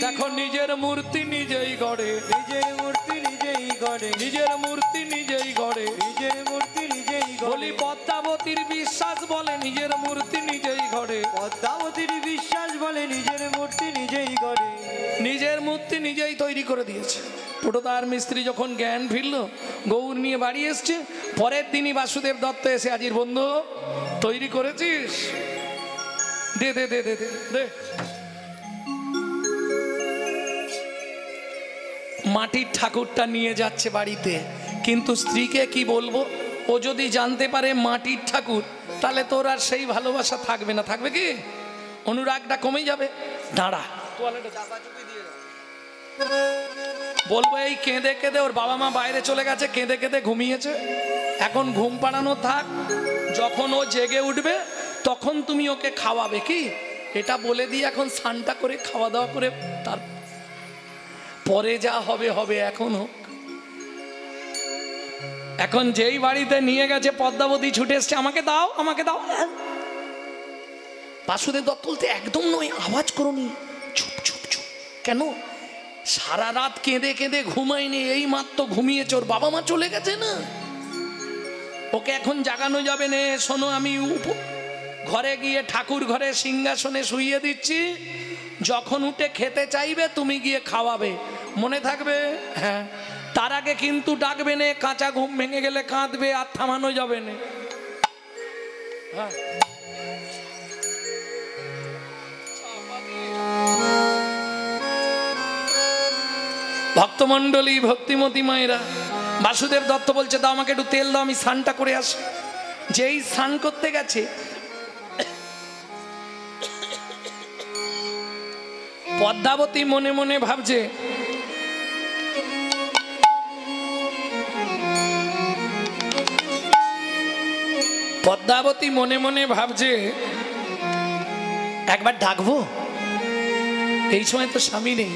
দেখো নিজের মূর্তি নিজেই গড়ে, নিজের মূর্তি নিজেই গড়ে, নিজের মূর্তি নিজেই গড়ে। নিজের মূর্তি নিজেই বলি গড়ে। পদ্মাবতীর বিশ্বাস বলে নিজের মূর্তি নিজেই গড়ে, পদ্মাবতীর বিশ্বাস বলে নিজের মূর্তি নিজেই গড়ে। নিজের মূর্তি নিজেই তৈরি করে দিয়েছে। পটদার মিস্ত্রি যখন জ্ঞান ফিরল, গৌর নিয়ে বাড়ি এসছে। পরের দিনই বাসুদেব দত্ত এসে, আজির বন্ধু তৈরি করেছিস, দে দে দে দে দে দে। মাটির ঠাকুরটা নিয়ে যাচ্ছে বাড়িতে, কিন্তু স্ত্রীকে কি বলবো? ও যদি জানতে পারে মাটির ঠাকুর, তাহলে তোর আর সেই ভালোবাসা থাকবে না। থাকবে কি? অনুরাগটা কমে যাবে। দাঁড়া, বলবো এই কেঁদে কেঁদে ওর বাবা মা বাইরে চলে গেছে, কেঁদে কেঁদে ঘুমিয়েছে, এখন ঘুম পাড়ানো থাক, যখন ও জেগে উঠবে তখন তুমি ওকে খাওয়াবে, কি এটা বলে দিয়ে এখন স্নানটা করে খাওয়া দাওয়া করে তার পরে যা হবে হবে, এখন হোক। এখন যেই বাড়িতে নিয়ে গেছে পদ্মাবতী ছুটে এসছে, আমাকে দাও আমাকে দাও। বাসুদেব দত্ত বলতে একদম নয়, আওয়াজ করোনি, চুপ চুপ চুপ। কেন? সারা রাত কেঁদে কেঁদে ঘুমায়নি, এই মাত্র ঘুমিয়েছে, ওর বাবা মা চলে গেছে না, ওকে এখন জাগানো যাবে না। শোনো, আমি ঘরে গিয়ে ঠাকুর ঘরে সিংহাসনে শুইয়ে দিচ্ছি, যখন উঠে খেতে চাইবে তুমি গিয়ে খাওয়াবে, মনে থাকবে? হ্যাঁ। তার আগে কিন্তু ডাকবে না, কাঁচা ঘুম ভেঙে গেলে কাঁদবে, আর থামানো যাবে না। হ্যাঁ। ভক্তমণ্ডলী, ভক্তিমতী মায়েরা, বাসুদেব দত্ত বলছে দাও আমাকে একটু তেল দাও, আমি স্নানটা করে আসি। যেই স্নান করতে গেছে পদ্মাবতী মনে মনে ভাবছে, পদ্মাবতী মনে মনে ভাবছে একবার ডাকবো, এই সময় তো স্বামী নেই,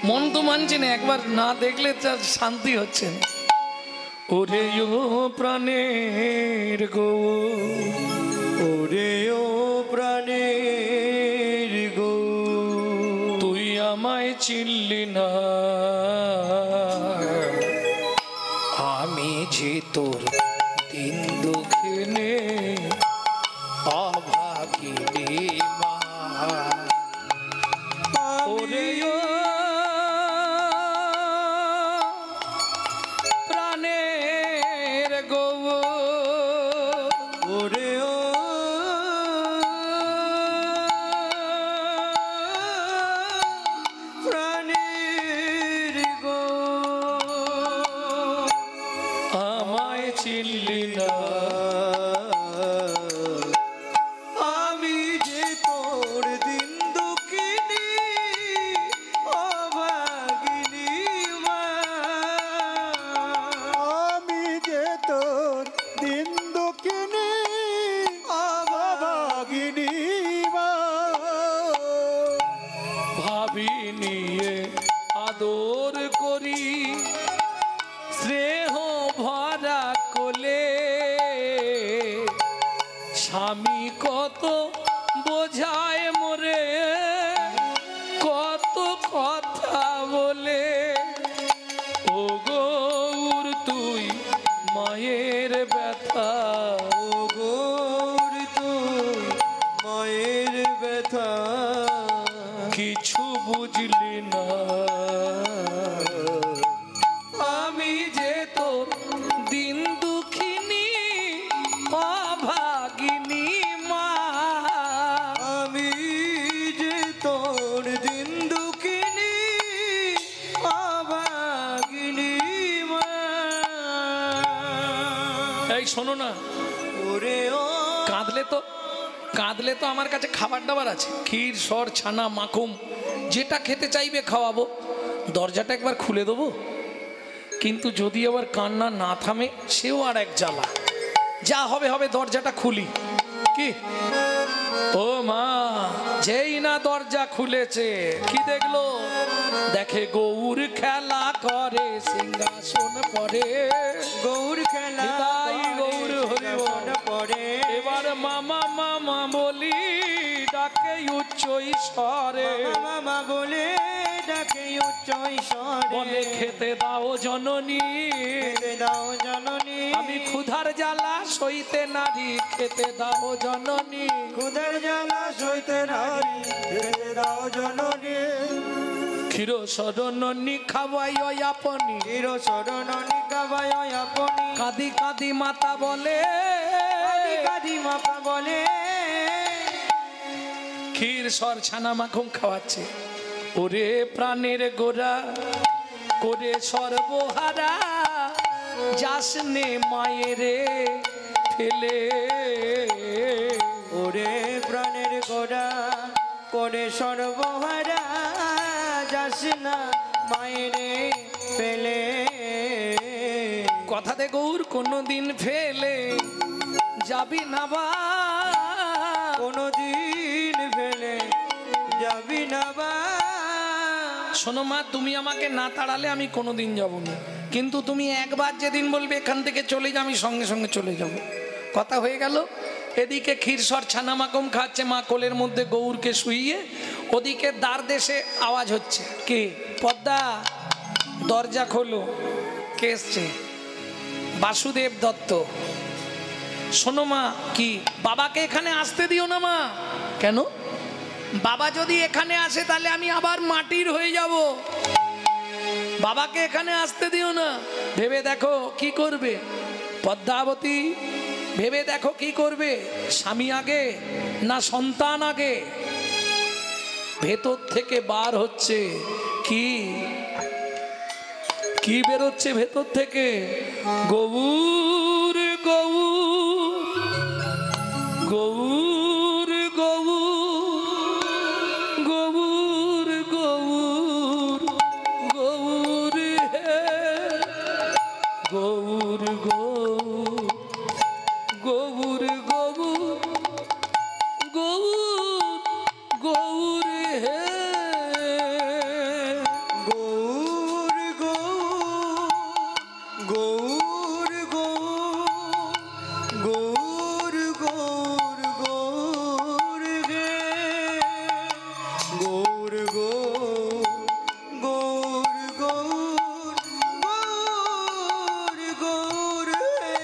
মন তো মানছে না, একবার না দেখলে তার শান্তি হচ্ছে না। ওরে ও প্রাণের গো, ওরে ও প্রাণের গো, তুই আমায় চিনলি না, আমি যে তোর দিন দুঃখিনে অভাগিনী মা। ওরে ও প্রাণের গো, ওরে ও প্রাণের গো, আমায় চিনলি না, আমি যে তোর দিন দুঃখিনী অভাগিনী মা, আমি যে তোর দিন দুঃখিনী অভাগিনী মা। ভাবি নিয়ে আদর করি স্নেহ ভরা কোলে, স্বামী কত বোঝায় মোরে, কত কথা বলে, ও গৌর তুই মায়ের ব্যথা, ও গৌর তুই মায়ের ব্যথা, কিছু বুঝলি না, আমি যে তোর দিন দুঃখিনী অভাগিনী মা। আমি যে তোর দিন দুঃখিনী অভাগিনী মা। এই শোনো না, ওরে ও কাঁদলে তো আমার কাছে খাবার দাবার আছে, ক্ষীর সর ছানা মাখুম, যেটা খেতে চাইবে খাওয়াবো, দরজাটা একবার খুলে দেবো, কিন্তু যদি আবার কান্না না থামে সেও আর এক জ্বালা, যা হবে হবে, দরজাটা খুলি। কি ও মা, যেই না দরজা খুলেছে কি দেখলো, দেখে গৌর খেলা করে সিংহাসন পরে, গৌর খেলা নিতাই গৌর হরি বল। পরে, এবার মামা মামা বলি ডাকে উচ্চ ঈশ্বরে, মামা বলে ডাকে উচ্চ ঈশ্বরে, বলে খেতে দাও জননী, খেতে দাও জননী, আমি ক্ষুধার জ্বালা সইতে নারী, খেতে দাও জননী, ক্ষুধার জ্বালা সইতে নারী, খেতে দাও জননী, ক্ষীর সরণী খাওয়াই আপনি, চির শরণী গাবায় আপনি, কাঁদি কাঁদি মাতা বলে, কাঁদি কাঁদি মাতা বলে, ক্ষীর সর ছানা মাখন খাওয়াচ্ছে, ওরে প্রাণের গোরা করে সর্বহারা, যাস নে মায়েরে ফেলে, ওরে প্রাণের গোড়া করে সর্বহারা, যাস যাস না মায়েরে ফেলে। কথাতে গৌর কোনোদিন ফেলে যাবি না বা, কোনোদিন ফেলে যাবি না বা। শোনো মা, তুমি আমাকে না তাড়ালে আমি কোনোদিন যাব না, কিন্তু তুমি একবার যেদিন বলবে এখান থেকে চলে যা, আমি সঙ্গে সঙ্গে চলে যাব। কথা হয়ে গেল। এদিকে ক্ষীরসর ছানা মাকম খাচ্ছে মা কোলের মধ্যে গৌরকে শুইয়ে, ওদিকে দ্বার দেশে আওয়াজ হচ্ছে, কে? পদ্মা, দরজা খোলো। কে এসছে? বাসুদেব দত্ত। শোনো মা, কি? বাবাকে এখানে আসতে দিও না মা। কেন? বাবা যদি এখানে আসে তাহলে আমি আবার মাটির হয়ে যাব। বাবাকে এখানে আসতে দিও না। ভেবে দেখো কি করবে পদ্মাবতী, ভেবে দেখো কি করবে। স্বামী আগে না সন্তান আগে? ভেতর থেকে বার হচ্ছে কি? কি বেরোচ্ছে ভেতর থেকে? গৌর গৌর গৌর গৌর গৌর গৌর গৌর হে গৌর গৌর গৌর গৌর গৌর গৌর হে গৌর গৌর গৌর গৌর গৌর গৌর গে। গৌর গৌর গৌর গৌর গৌর গৌর হে।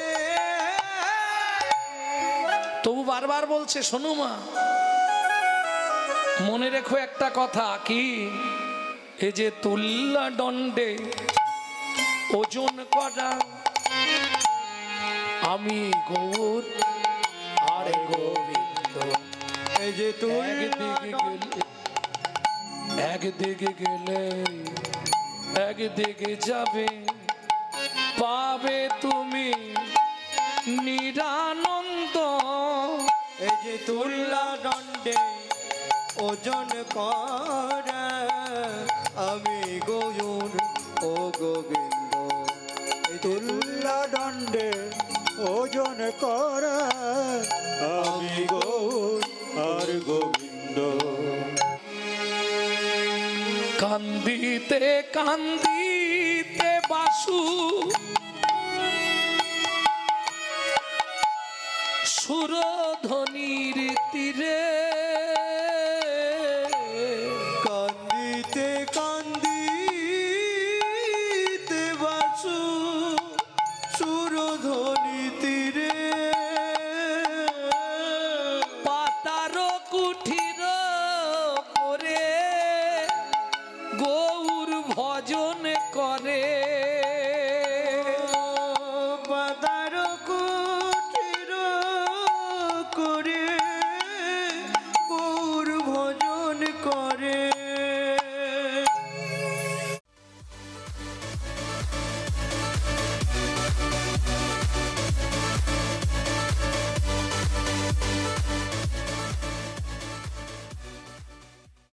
তবু বারবার বলছে, শোনো মা, মনে রেখো একটা কথা। কি? এ যে তুল্লা দণ্ডে ওজন করা, আমি গৌর আর গোবিন্দ। এই যে তুই একদিকে গেলে একদিকে যাবে, পাবে তুমি নিরানন্দ। এই যে তুল্লা দণ্ডে ওজন করা, আমি গৌর ও গোবিন্দ। এই তুল্লা দণ্ডে ওজন করা, আমি গৌর আর গোবিন্দ। কান্দিতে কান্দিতে বাসু সুরধ্বনির তীরে, কান্দিতে কান্দিতে বাসু সুরধ্বনি তীরে, পাতার কুঠির করে গৌর ভজ